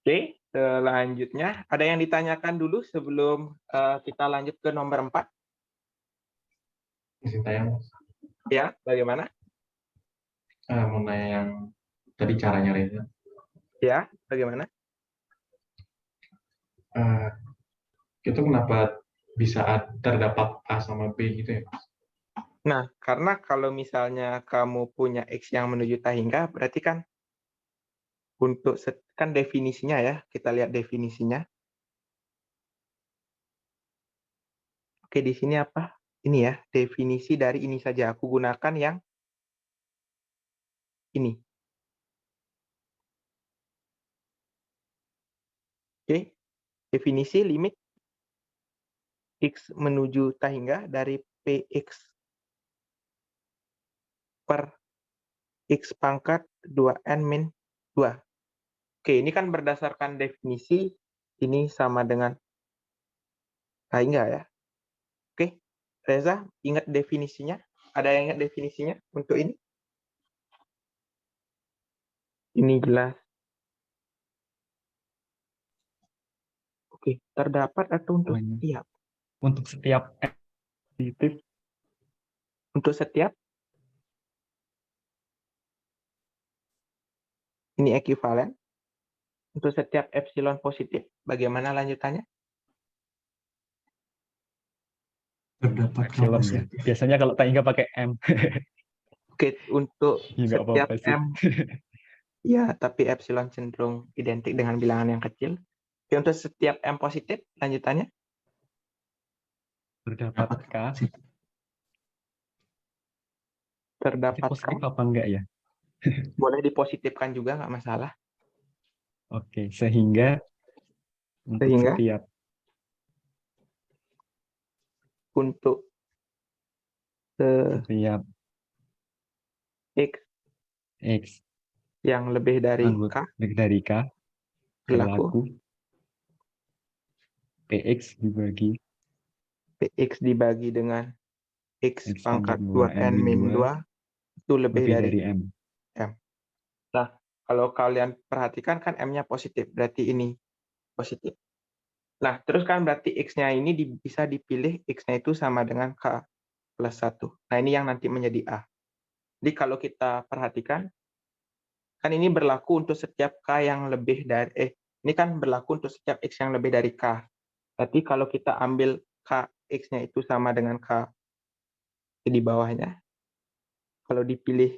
Oke, selanjutnya ada yang ditanyakan dulu sebelum kita lanjut ke nomor 4? Izin tanya, Mas. Ya, bagaimana? Mau nanya yang tadi cara nyarinya. Ya, bagaimana? Itu kenapa bisa terdapat A sama B gitu ya, Mas? Nah, karena kalau misalnya kamu punya X yang menuju tahingga, berarti kan kan definisinya ya, kita lihat definisinya. Oke, di sini apa? Ini ya, definisi dari ini saja. Aku gunakan yang ini. Oke, definisi limit X menuju tahingga dari PX per X pangkat 2n-2. Oke, ini kan berdasarkan definisi, ini sama dengan tahingga ya. Oke, Reza, ingat definisinya? Ada yang ingat definisinya untuk ini? Ini jelas. Oke, terdapat atau untuk setiap? Untuk setiap F positif, Untuk setiap? Ini ekuivalen. Untuk setiap epsilon positif, bagaimana lanjutannya? Terdapat K epsilon ya. positif. Biasanya kalau tahingga pakai M. Oke, untuk Ya, nggak setiap apa-apa sih. M, ya, tapi epsilon cenderung identik dengan bilangan yang kecil. Oke, untuk setiap M positif, lanjutannya? Terdapat K. Terdapat Positif K. apa enggak ya? Boleh dipositifkan juga, nggak masalah. Oke, sehingga untuk Sehingga? Untuk setiap X X yang lebih dari anggota K, dari K berlaku berlaku PX dibagi PX dibagi dengan X X pangkat pangkat 2n-2 itu lebih lebih dari dari M. M. Nah, kalau kalian perhatikan kan M-nya positif, berarti ini positif. Nah, terus kan berarti X-nya ini bisa dipilih X-nya itu sama dengan K plus 1. Nah, ini yang nanti menjadi A. Jadi kalau kita perhatikan, kan ini berlaku untuk setiap K yang lebih dari, ini kan berlaku untuk setiap X yang lebih dari K. Berarti kalau kita ambil K X-nya itu sama dengan K di bawahnya, kalau dipilih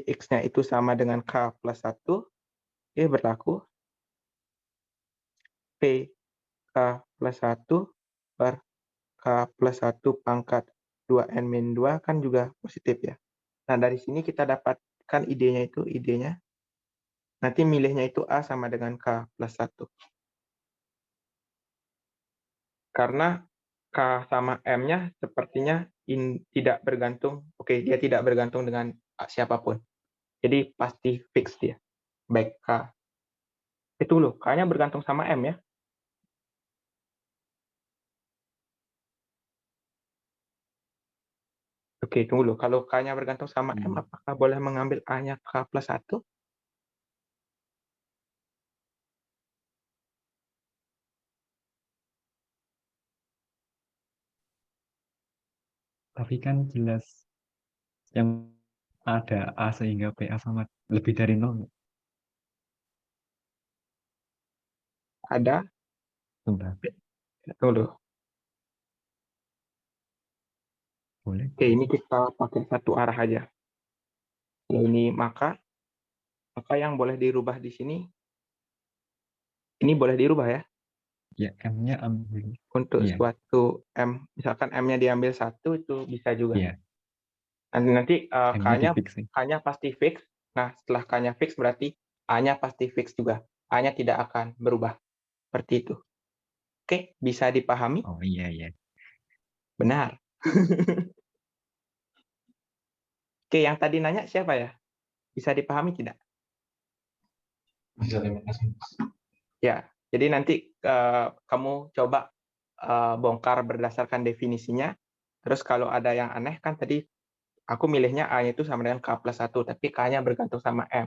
X-nya itu sama dengan K plus 1, berlaku P K plus 1 per K plus 1 pangkat 2n-2 kan juga positif ya. Nah, dari sini kita dapatkan idenya. Nanti milihnya itu A sama dengan K plus 1. Karena K sama M-nya sepertinya tidak bergantung, dia tidak bergantung dengan siapapun. Jadi pasti fix dia. Baik K. Itu loh, K-nya bergantung sama M ya. Oke, tunggu loh. Kalau K-nya bergantung sama M, apakah boleh mengambil A-nya K plus 1? Tapi kan jelas yang ada A sehingga PA sama lebih dari 0. Ada? Sudah. Tunggu loh. Boleh. Oke, ini kita pakai satu arah aja. Ini maka yang boleh dirubah di sini, ini boleh dirubah ya. Ya, M-nya ambil. Untuk Iya. suatu M, misalkan M-nya diambil 1, itu bisa juga. Iya. Nanti M-nya K-nya di-fix sih. K-nya pasti fix, Nah, setelah K-nya fix berarti A-nya pasti fix juga. A-nya tidak akan berubah. Seperti itu. Oke, bisa dipahami? Oh iya iya. Benar. Oke, yang tadi nanya siapa ya? Bisa dipahami tidak? Bisa, terima kasih. Ya, jadi nanti kamu coba bongkar berdasarkan definisinya. Terus kalau ada yang aneh kan tadi aku milihnya A-nya itu sama dengan K plus 1, tapi K-nya bergantung sama M.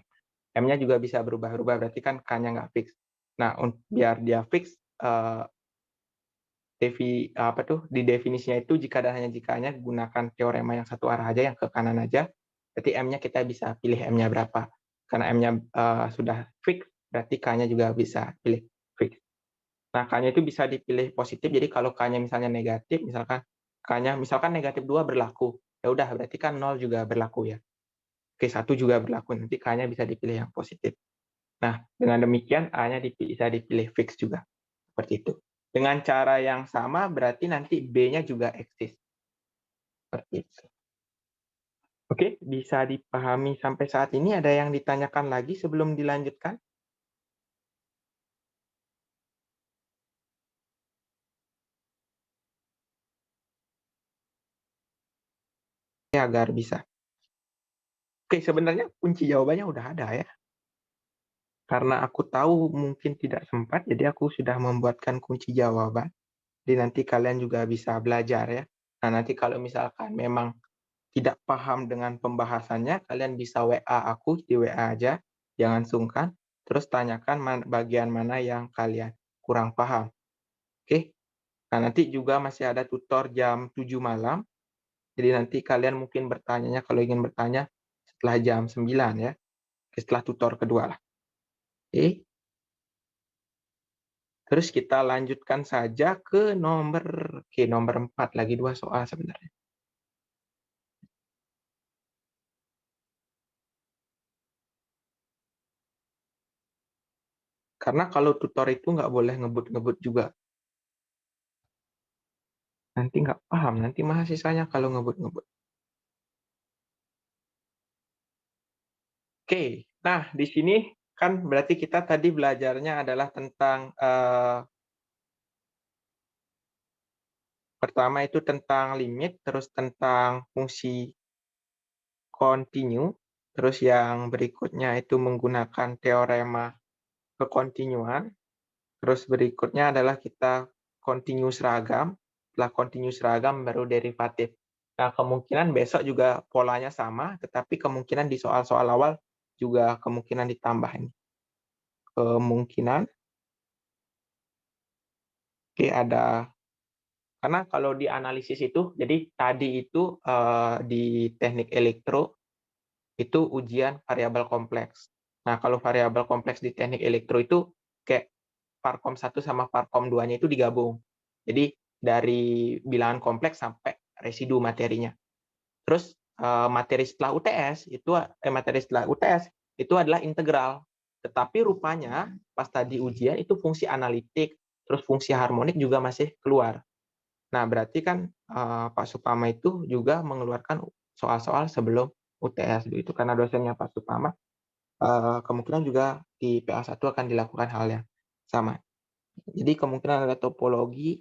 M-nya juga bisa berubah-ubah, berarti kan K-nya nggak fix. Nah, biar dia fix, di definisinya itu jika dan hanya jikanya gunakan teorema yang satu arah aja, yang ke kanan aja, berarti M-nya kita bisa pilih M-nya berapa. Karena M-nya sudah fix, berarti K-nya juga bisa pilih fix. Nah, K-nya itu bisa dipilih positif, jadi kalau K-nya misalnya negatif, misalkan negatif 2 berlaku, ya udah berarti kan 0 juga berlaku ya. Oke, 1 juga berlaku, nanti K-nya bisa dipilih yang positif. Nah, dengan demikian A-nya bisa dipilih fix juga. Seperti itu. Dengan cara yang sama berarti nanti B-nya juga eksis. Seperti itu. Oke, bisa dipahami sampai saat ini. Ada yang ditanyakan lagi sebelum dilanjutkan? Ya, agar bisa. Oke, sebenarnya kunci jawabannya udah ada ya. Karena aku tahu mungkin tidak sempat, jadi aku sudah membuatkan kunci jawaban. Jadi nanti kalian juga bisa belajar ya. Nah, nanti kalau misalkan memang tidak paham dengan pembahasannya, kalian bisa WA aku, di WA aja, jangan sungkan. Terus tanyakan bagian mana yang kalian kurang paham. Oke? Nah, nanti juga masih ada tutor jam 7 malam. Jadi nanti kalian mungkin bertanyanya kalau ingin bertanya setelah jam 9 ya. Setelah tutor kedua lah. Oke? Terus kita lanjutkan saja ke nomor 4, lagi 2 soal sebenarnya. Karena kalau tutor itu nggak boleh ngebut-ngebut juga. Nanti nggak paham, nanti mahasiswanya kalau ngebut-ngebut. Oke, nah di sini kan berarti kita tadi belajarnya adalah tentang pertama itu tentang limit, terus tentang fungsi kontinu, terus yang berikutnya itu menggunakan teorema kekontinuan, terus berikutnya adalah kita kontinu seragam, setelah kontinu seragam baru derivatif. Nah, kemungkinan besok juga polanya sama, tetapi kemungkinan di soal-soal awal juga kemungkinan ditambah ini. Kemungkinan, oke ada, karena kalau di analisis itu, jadi tadi itu di teknik elektro, itu ujian variabel kompleks. Nah, kalau variabel kompleks di teknik elektro itu kayak Parkom 1 sama Parkom 2-nya itu digabung. Jadi dari bilangan kompleks sampai residu materinya. Terus materi setelah UTS itu adalah integral. Tetapi rupanya pas tadi ujian itu fungsi analitik, terus fungsi harmonik juga masih keluar. Nah, berarti kan Pak Supama itu juga mengeluarkan soal-soal sebelum UTS itu karena dosennya Pak Supama, kemungkinan juga di PA1 akan dilakukan hal yang sama. Jadi kemungkinan ada topologi,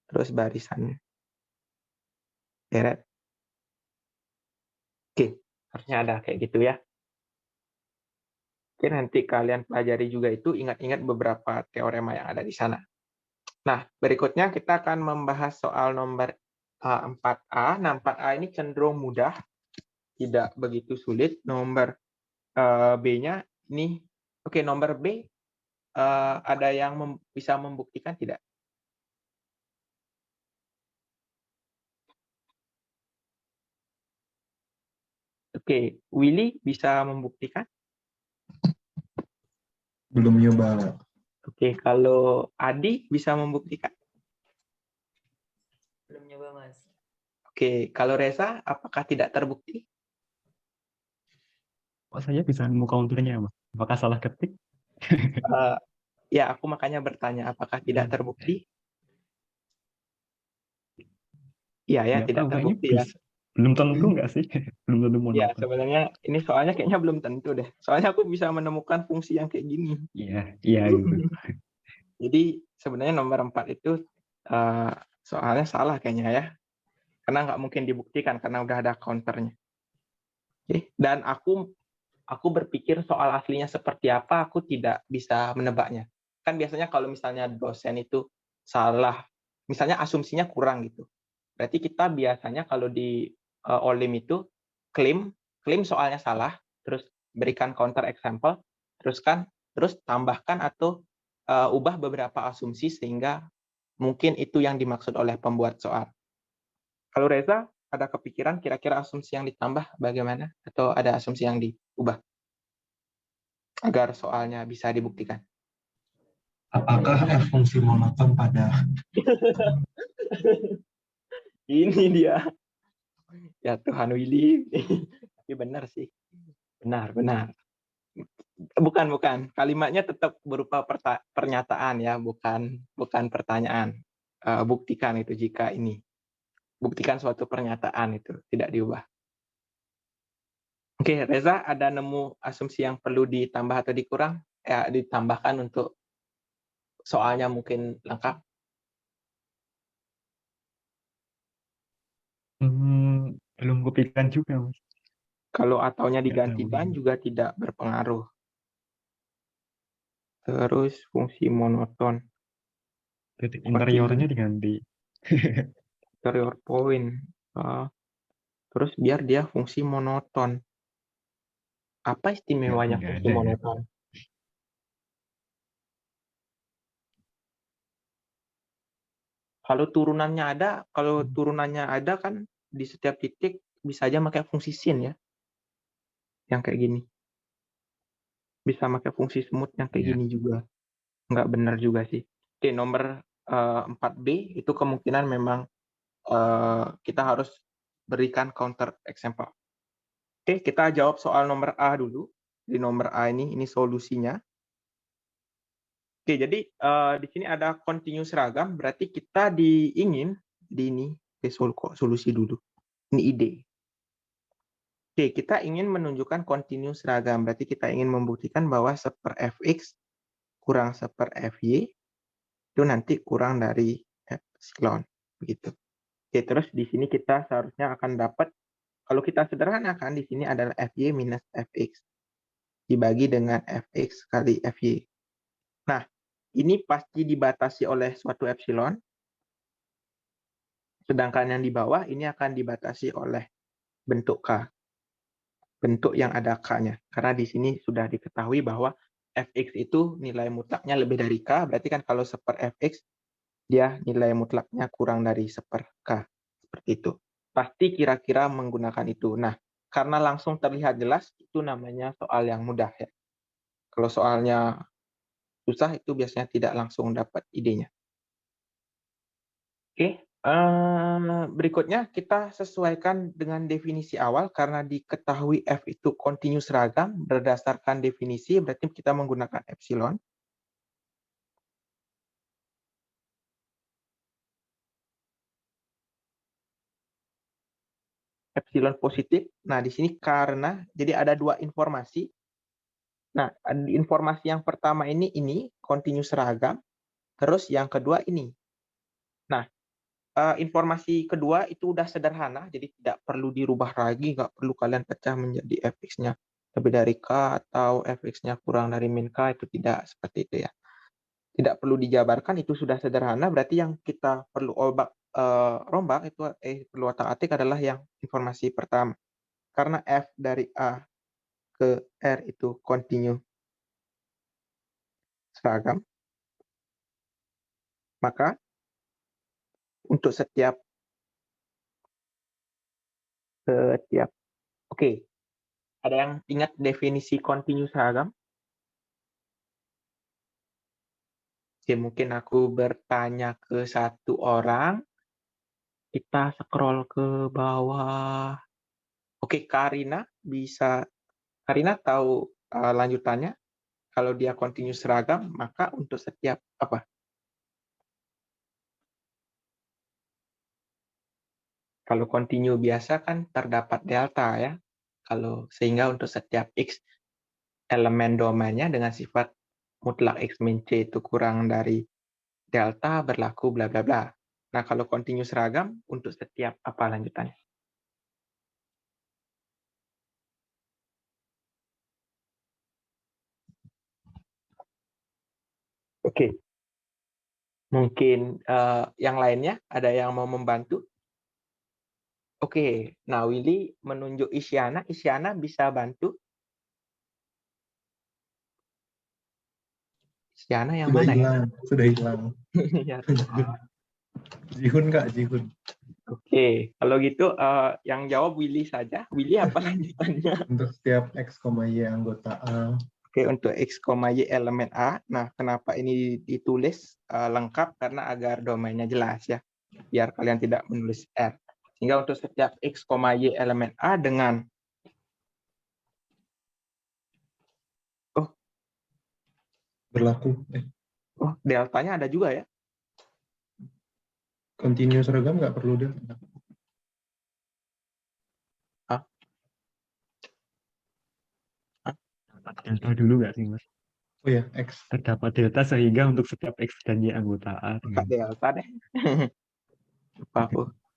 terus barisan deret. Oke, harusnya ada kayak gitu ya. Oke, nanti kalian pelajari juga itu, ingat-ingat beberapa teorema yang ada di sana. Nah, berikutnya kita akan membahas soal nomor 4A. Nah, 4A ini cenderung mudah, tidak begitu sulit. Nomor B-nya ini, oke, nomor B ada yang bisa membuktikan tidak? Oke, Willy bisa membuktikan? Belum nyoba. Oke, kalau Adi bisa membuktikan? Belum nyoba, Mas. Oke, kalau Reza, apakah tidak terbukti? Kok saya bisa nemu counternya, Mas? Apakah salah ketik? Ya, aku makanya bertanya, apakah tidak terbukti? Iya ya, Nggak tidak tahu, kayaknya terbukti ya. bisa. Belum tentu nggak sih? Belum tentu Ya, monoton. sebenarnya ini soalnya kayaknya belum tentu deh. Soalnya aku bisa menemukan fungsi yang kayak gini. Iya, iya gitu. Jadi sebenarnya nomor 4 itu eh, soalnya salah kayaknya ya. Karena nggak mungkin dibuktikan karena udah ada counternya. Oke. Dan aku berpikir soal aslinya seperti apa, aku tidak bisa menebaknya. Kan biasanya kalau misalnya dosen itu salah, misalnya asumsinya kurang gitu. Berarti kita biasanya kalau di OLIM itu klaim soalnya salah, terus berikan counter example, terus tambahkan atau ubah beberapa asumsi sehingga mungkin itu yang dimaksud oleh pembuat soal. Kalau Reza, ada kepikiran kira-kira asumsi yang ditambah bagaimana? Atau ada asumsi yang diubah agar soalnya bisa dibuktikan? Apakah F fungsi monoton pada Ini dia. Ya Tuhan Willy. Tapi benar sih. Benar. Bukan. Kalimatnya tetap berupa pernyataan ya, bukan pertanyaan. Buktikan itu jika ini. Buktikan suatu pernyataan itu tidak diubah. Oke, Reza, ada nemu asumsi yang perlu ditambah atau dikurang? Ya, ditambahkan untuk soalnya mungkin lengkap. Belum kepikiran juga, Mas. Kalau ataunya Nggak tahu digantikan ini. juga tidak berpengaruh. Terus fungsi monoton. Titik Seperti interiornya diganti. interior point. Terus biar dia fungsi monoton. Apa istimewanya Nggak fungsi ada ya. monoton? Kalau turunannya ada kan di setiap titik bisa aja pakai fungsi sin ya. Yang kayak gini. Bisa pakai fungsi smooth yang kayak Ya. gini juga. Nggak benar juga sih. Oke, nomor 4B itu kemungkinan memang kita harus berikan counter example. Oke, kita jawab soal nomor A dulu. Di nomor A ini solusinya. Oke, jadi di sini ada continuous seragam, berarti kita ingin di ini solusi dulu. Ini ide. Oke, kita ingin menunjukkan continuous seragam, berarti kita ingin membuktikan bahwa 1/fx kurang 1/fy itu nanti kurang dari epsilon, begitu. Oke, terus di sini kita seharusnya akan dapat, kalau kita sederhanakan, di sini adalah fy minus fx dibagi dengan fx kali fy. Nah, ini pasti dibatasi oleh suatu epsilon, sedangkan yang di bawah ini akan dibatasi oleh bentuk K, bentuk yang ada K-nya. Karena di sini sudah diketahui bahwa fx itu nilai mutlaknya lebih dari K, berarti kan kalau 1/fx, dia nilai mutlaknya kurang dari 1/K. Seperti itu. Pasti kira-kira menggunakan itu. Nah, karena langsung terlihat jelas, itu namanya soal yang mudah ya. Kalau soalnya susah, itu biasanya tidak langsung dapat idenya. Oke, berikutnya kita sesuaikan dengan definisi awal karena diketahui F itu continuous seragam berdasarkan definisi, berarti kita menggunakan epsilon. Epsilon positif. Nah, di sini karena jadi ada dua informasi. Nah, informasi yang pertama ini continuous seragam, terus yang kedua ini. Nah, informasi kedua itu udah sederhana, jadi tidak perlu dirubah lagi, nggak perlu kalian pecah menjadi fx-nya lebih dari K atau fx-nya kurang dari min K, itu tidak seperti itu ya. Tidak perlu dijabarkan, itu sudah sederhana, berarti yang kita perlu rombak itu perlu otak-atik adalah yang informasi pertama. Karena f dari A ke R itu continue seragam, maka untuk setiap oke, ada yang ingat definisi continue seragam? Oke, mungkin aku bertanya ke satu orang. Kita scroll ke bawah. Oke, Karina tahu lanjutannya? Kalau dia continue seragam, maka untuk setiap apa? Kalau continue biasa kan terdapat delta ya. Sehingga untuk setiap X elemen domainnya dengan sifat mutlak X min C itu kurang dari delta berlaku bla bla bla. Nah, kalau continue seragam untuk setiap apa lanjutannya? Oke. Mungkin yang lainnya ada yang mau membantu? Oke, nah Willy menunjuk Isyana. Isyana bisa bantu? Isyana yang Sudah mana ya? hilang, sudah hilang. Ya. Jihun Kak, Jihun. Oke, kalau gitu yang jawab Willy saja. Willy apa lanjutannya? Untuk setiap X, Y anggota A. Oke, untuk X, Y elemen A. Nah, kenapa ini ditulis lengkap? Karena agar domainnya jelas ya. Biar kalian tidak menulis R. Sehingga untuk setiap X, Y elemen A dengan Berlaku. deltanya ada juga ya? Continue seragam nggak perlu deh. Delta dulu nggak sih, Mas? Oh ya, X. Terdapat delta sehingga untuk setiap X dan Y anggota A. Maka delta deh.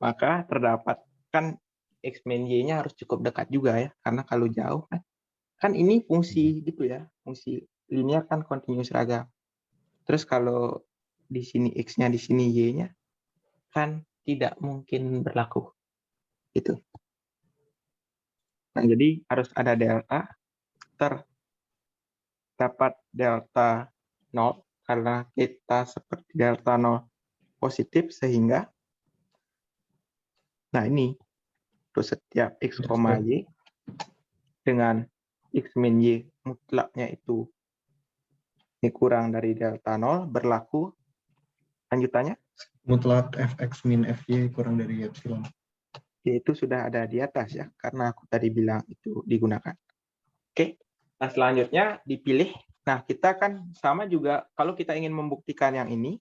Maka terdapat kan X min Y-nya harus cukup dekat juga ya. Karena kalau jauh kan ini fungsi gitu ya. Fungsi linear kan continue seragam. Terus kalau di sini X-nya, di sini Y-nya kan tidak mungkin berlaku. Gitu. Nah, jadi harus ada delta. Terdapat delta 0 karena kita seperti delta 0 positif sehingga nah ini untuk setiap X, Y dengan X min Y mutlaknya itu ini kurang dari delta 0 berlaku lanjutannya Mutlak Fx min Fy kurang dari epsilon. yaitu sudah ada di atas ya karena aku tadi bilang itu digunakan. Oke. Nah, selanjutnya dipilih. Nah, kita kan sama juga kalau kita ingin membuktikan yang ini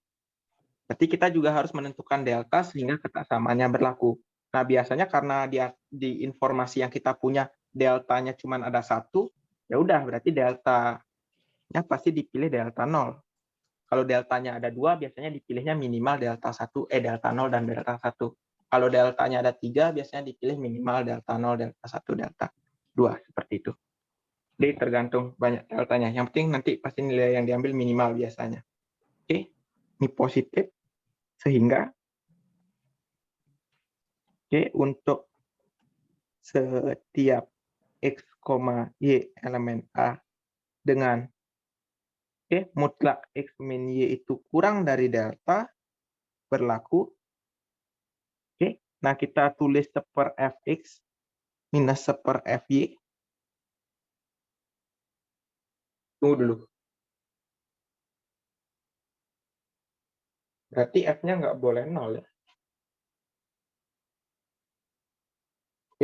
berarti kita juga harus menentukan delta sehingga kesamannya berlaku. Nah, biasanya karena di informasi yang kita punya deltanya cuma ada 1, ya udah berarti deltanya pasti dipilih delta 0. Kalau deltanya ada 2, biasanya dipilihnya minimal delta 1, delta 0 dan delta 1. Kalau deltanya ada 3, biasanya dipilih minimal delta 0, delta 1, delta 2, seperti itu. Jadi tergantung banyak deltanya. Yang penting nanti pasti nilai yang diambil minimal biasanya. Oke, ini positif. Sehingga untuk setiap X, Y elemen A dengan mutlak X min Y itu kurang dari delta berlaku. Nah kita tulis seper Fx minus seper Fy. Tunggu dulu. Berarti F-nya nggak boleh 0 ya.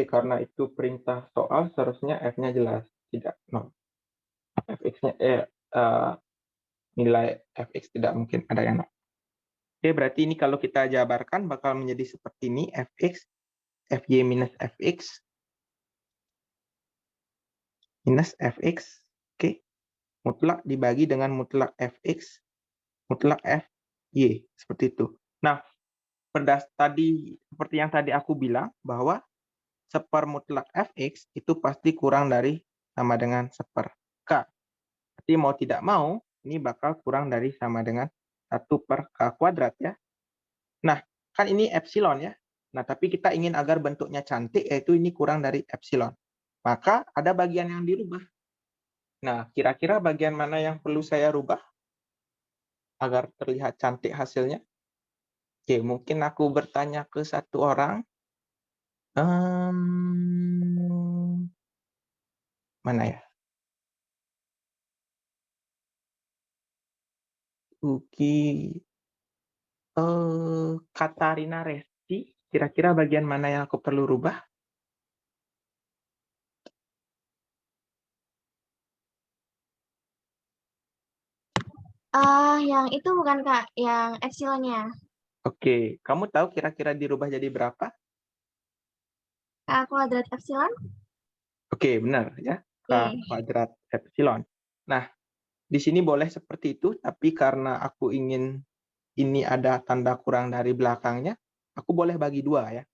Karena itu perintah soal, seharusnya F-nya jelas, tidak 0. Fx-nya, nilai Fx tidak mungkin ada yang 0. Berarti ini kalau kita jabarkan bakal menjadi seperti ini, Fx, Fy minus Fx, minus Fx, mutlak dibagi dengan mutlak Fx, mutlak Fy, seperti itu. Nah, tadi seperti yang tadi aku bilang, bahwa seper mutlak Fx itu pasti kurang dari sama dengan seper K. Jadi mau tidak mau, ini bakal kurang dari sama dengan 1 per K kuadrat ya. Nah, kan ini epsilon ya. Nah, tapi kita ingin agar bentuknya cantik, yaitu ini kurang dari epsilon. Maka ada bagian yang dirubah. Nah, kira-kira bagian mana yang perlu saya rubah agar terlihat cantik hasilnya? Oke, mungkin aku bertanya ke satu orang. Mana ya? Katarina Resti. Kira-kira bagian mana yang aku perlu rubah? Yang itu bukan Kak, yang epsilonnya. Oke, kamu tahu kira-kira dirubah jadi berapa? K kuadrat epsilon? Oke, benar ya. K Oke. kuadrat epsilon. Nah, di sini boleh seperti itu, tapi karena aku ingin ini ada tanda kurang dari belakangnya, aku boleh bagi 2 ya.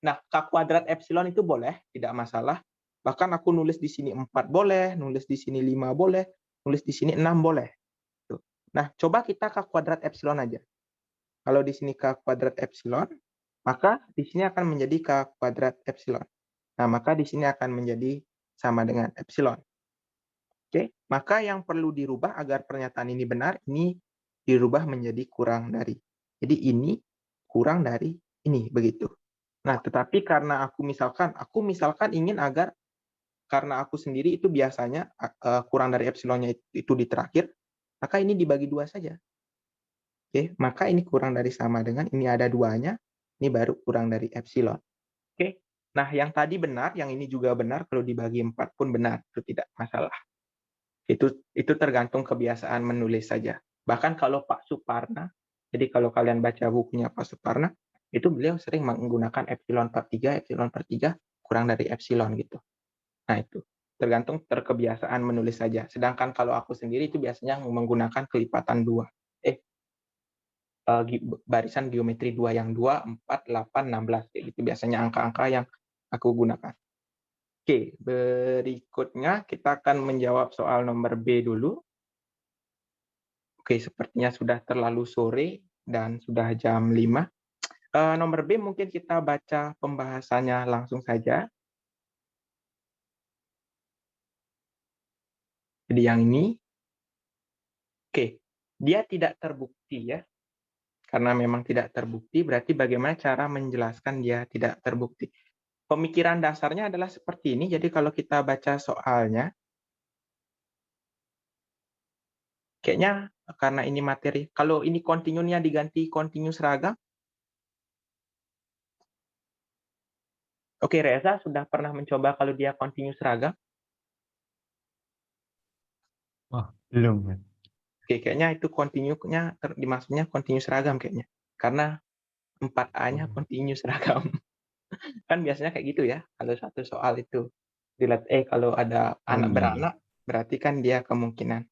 Nah, K kuadrat epsilon itu boleh, tidak masalah. Bahkan aku nulis di sini 4 boleh, nulis di sini 5 boleh, nulis di sini 6 boleh. Tuh. Nah, coba kita K kuadrat epsilon aja. Kalau di sini K kuadrat epsilon, maka di sini akan menjadi K kuadrat epsilon. Nah, maka di sini akan menjadi sama dengan epsilon. Oke, maka yang perlu dirubah agar pernyataan ini benar, ini dirubah menjadi kurang dari. Jadi ini kurang dari ini, begitu. Nah, tetapi karena aku misalkan ingin agar karena aku sendiri itu biasanya kurang dari epsilonnya itu di terakhir, maka ini dibagi 2 saja. Oke, maka ini kurang dari sama dengan ini ada 2-nya, ini baru kurang dari epsilon. Oke. Nah, yang tadi benar, yang ini juga benar, kalau dibagi 4 pun benar, itu tidak masalah. Itu tergantung kebiasaan menulis saja. Bahkan kalau Pak Suparna, jadi kalau kalian baca bukunya Pak Suparna, itu beliau sering menggunakan epsilon per 3 kurang dari epsilon gitu. Nah, itu tergantung terkebiasaan menulis saja. Sedangkan kalau aku sendiri itu biasanya menggunakan kelipatan 2. Barisan geometri 2 yang 2, 4, 8, 16 kayak gitu biasanya angka-angka yang aku gunakan. Oke, berikutnya kita akan menjawab soal nomor B dulu. Oke, sepertinya sudah terlalu sore dan sudah jam 5. Nomor B mungkin kita baca pembahasannya langsung saja. Jadi yang ini. Oke, dia tidak terbukti ya. Karena memang tidak terbukti, berarti bagaimana cara menjelaskan dia tidak terbukti. Pemikiran dasarnya adalah seperti ini, jadi kalau kita baca soalnya, kayaknya karena ini materi, kalau ini kontinunya diganti kontinu seragam. Oke, Reza sudah pernah mencoba kalau dia kontinu seragam? Wah, belum. Mas. Oke, kayaknya itu kontinunya dimaksudnya kontinu seragam kayaknya. Karena 4A-nya kontinu seragam. Kan biasanya kayak gitu ya, kalau satu soal itu dilihat kalau ada anak beranak, berarti kan dia kemungkinan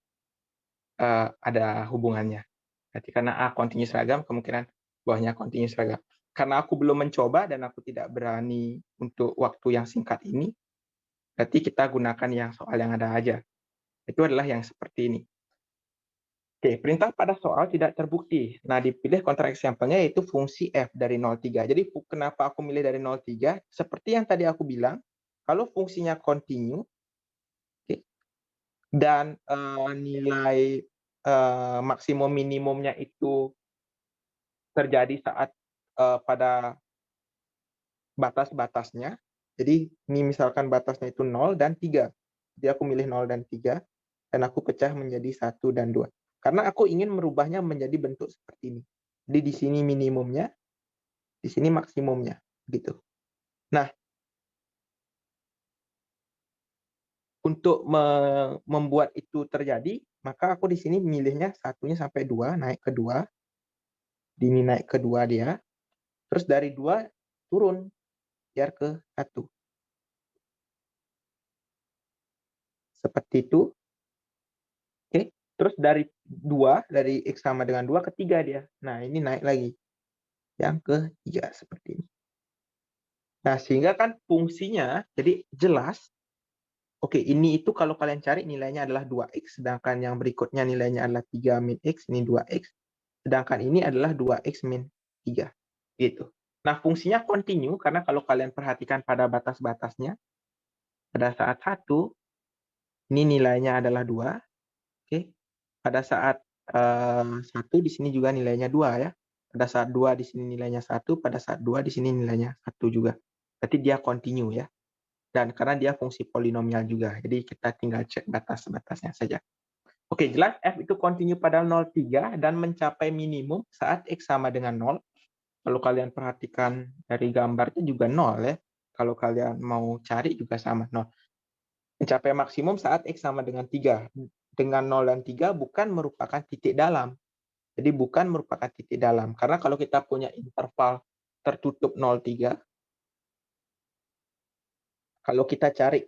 ada hubungannya. Berarti karena A kontinu seragam, kemungkinan bawahnya kontinu seragam. Karena aku belum mencoba dan aku tidak berani untuk waktu yang singkat ini, berarti kita gunakan yang soal yang ada aja. Itu adalah yang seperti ini. Oke, perintah pada soal tidak terbukti. Nah, dipilih kontra example-nya yaitu fungsi f dari 0,3. Jadi, kenapa aku milih dari 0,3? Seperti yang tadi aku bilang, kalau fungsinya kontinu, dan nilai maksimum minimumnya itu terjadi saat pada batas-batasnya. Jadi, ini misalkan batasnya itu 0 dan 3. Jadi, aku milih 0 dan 3, dan aku pecah menjadi 1 dan 2. Karena aku ingin merubahnya menjadi bentuk seperti ini. Jadi di sini minimumnya, di sini maksimumnya, gitu. Nah, untuk membuat itu terjadi, maka aku di sini milihnya satunya sampai 2, naik ke 2. Ini naik ke 2 dia. Terus dari 2 turun, biar ke 1. Seperti itu. Oke. Terus dari 2, dari X sama dengan 2 ke 3 dia. Nah, ini naik lagi. Yang ke 3, seperti ini. Nah, sehingga kan fungsinya, jadi jelas, oke, ini itu kalau kalian cari nilainya adalah 2X, sedangkan yang berikutnya nilainya adalah 3 min X, ini 2X, sedangkan ini adalah 2X min 3. Gitu. Nah, fungsinya continue, karena kalau kalian perhatikan pada batas-batasnya, pada saat 1, ini nilainya adalah 2, oke. Pada saat 1 di sini juga nilainya 2 ya. Pada saat 2 di sini nilainya 1, pada saat 2 di sini nilainya 1 juga. Berarti dia continue ya. Dan karena dia fungsi polinomial juga, jadi kita tinggal cek batas-batasnya saja. Oke, jelas f itu continue pada 0,3 dan mencapai minimum saat x sama dengan 0. Kalau kalian perhatikan dari gambarnya juga 0 ya. Kalau kalian mau cari juga sama 0. Mencapai maksimum saat x sama dengan 3. Dengan 0 dan 3 bukan merupakan titik dalam. Jadi bukan merupakan titik dalam. Karena kalau kita punya interval tertutup 0,3, Kalau kita cari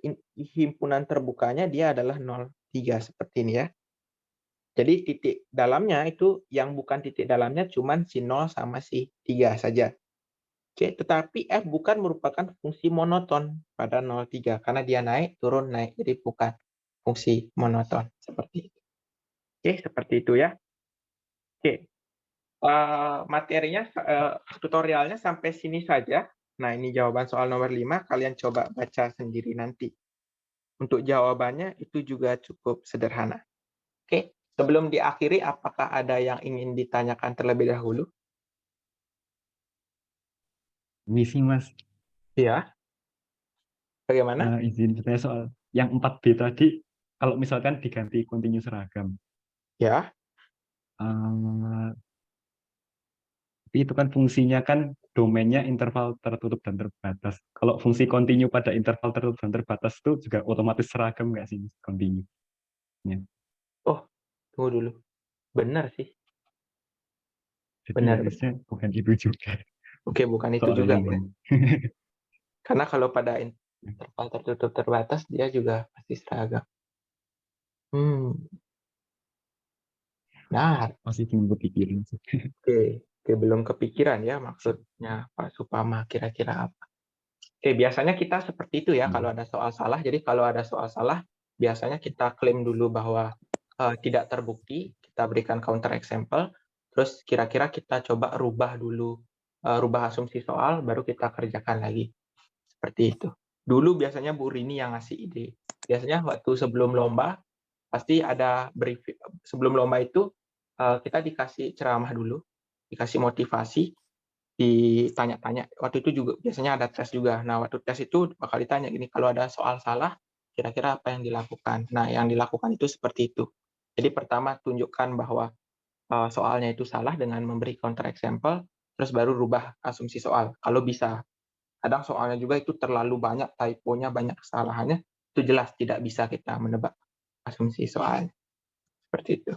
himpunan terbukanya dia adalah 0,3 seperti ini ya. Jadi titik dalamnya itu yang bukan titik dalamnya cuman si 0 sama si 3 saja. Oke, tetapi f bukan merupakan fungsi monoton pada 0,3 karena dia naik turun naik, jadi bukan fungsi monoton seperti itu. Oke, seperti itu ya. Oke, materinya tutorialnya sampai sini saja. Nah, ini jawaban soal nomor 5, kalian coba baca sendiri nanti. Untuk jawabannya itu juga cukup sederhana. Oke, sebelum diakhiri, apakah ada yang ingin ditanyakan terlebih dahulu? Misi Mas, Ya, bagaimana? izin bertanya soal yang 4B tadi, kalau misalkan diganti continue seragam, Ya, eh, tapi itu kan fungsinya kan domainnya interval tertutup dan terbatas. Kalau fungsi continue pada interval tertutup dan terbatas itu juga otomatis seragam nggak sih continue? oh, tunggu dulu. Benar sih. Jadi Benar. harusnya bukan itu juga. Oke, bukan itu Soalnya juga ya. ini. Karena kalau pada interval tertutup terbatas, dia juga pasti seragam. Nah, Masih tunggu pikirin sih. oke, belum kepikiran ya maksudnya Pak Supama kira-kira apa. Oke, biasanya kita seperti itu ya kalau ada soal salah. Jadi kalau ada soal salah, biasanya kita klaim dulu bahwa tidak terbukti, kita berikan counter example, terus kira-kira kita coba rubah dulu, rubah asumsi soal, baru kita kerjakan lagi. Seperti itu. Dulu biasanya Bu Rini yang ngasih ide. Biasanya waktu sebelum lomba, pasti ada briefing. Sebelum lomba itu, kita dikasih ceramah dulu, dikasih motivasi, ditanya-tanya. Waktu itu juga biasanya ada tes juga. Nah, waktu tes itu bakal ditanya gini, kalau ada soal salah, kira-kira apa yang dilakukan? Nah, yang dilakukan itu seperti itu. Jadi pertama tunjukkan bahwa soalnya itu salah dengan memberi counter example, terus baru rubah asumsi soal. Kalau bisa. Kadang soalnya juga itu terlalu banyak typo-nya, banyak kesalahannya, itu jelas tidak bisa kita menebak asumsi soalnya. Seperti itu.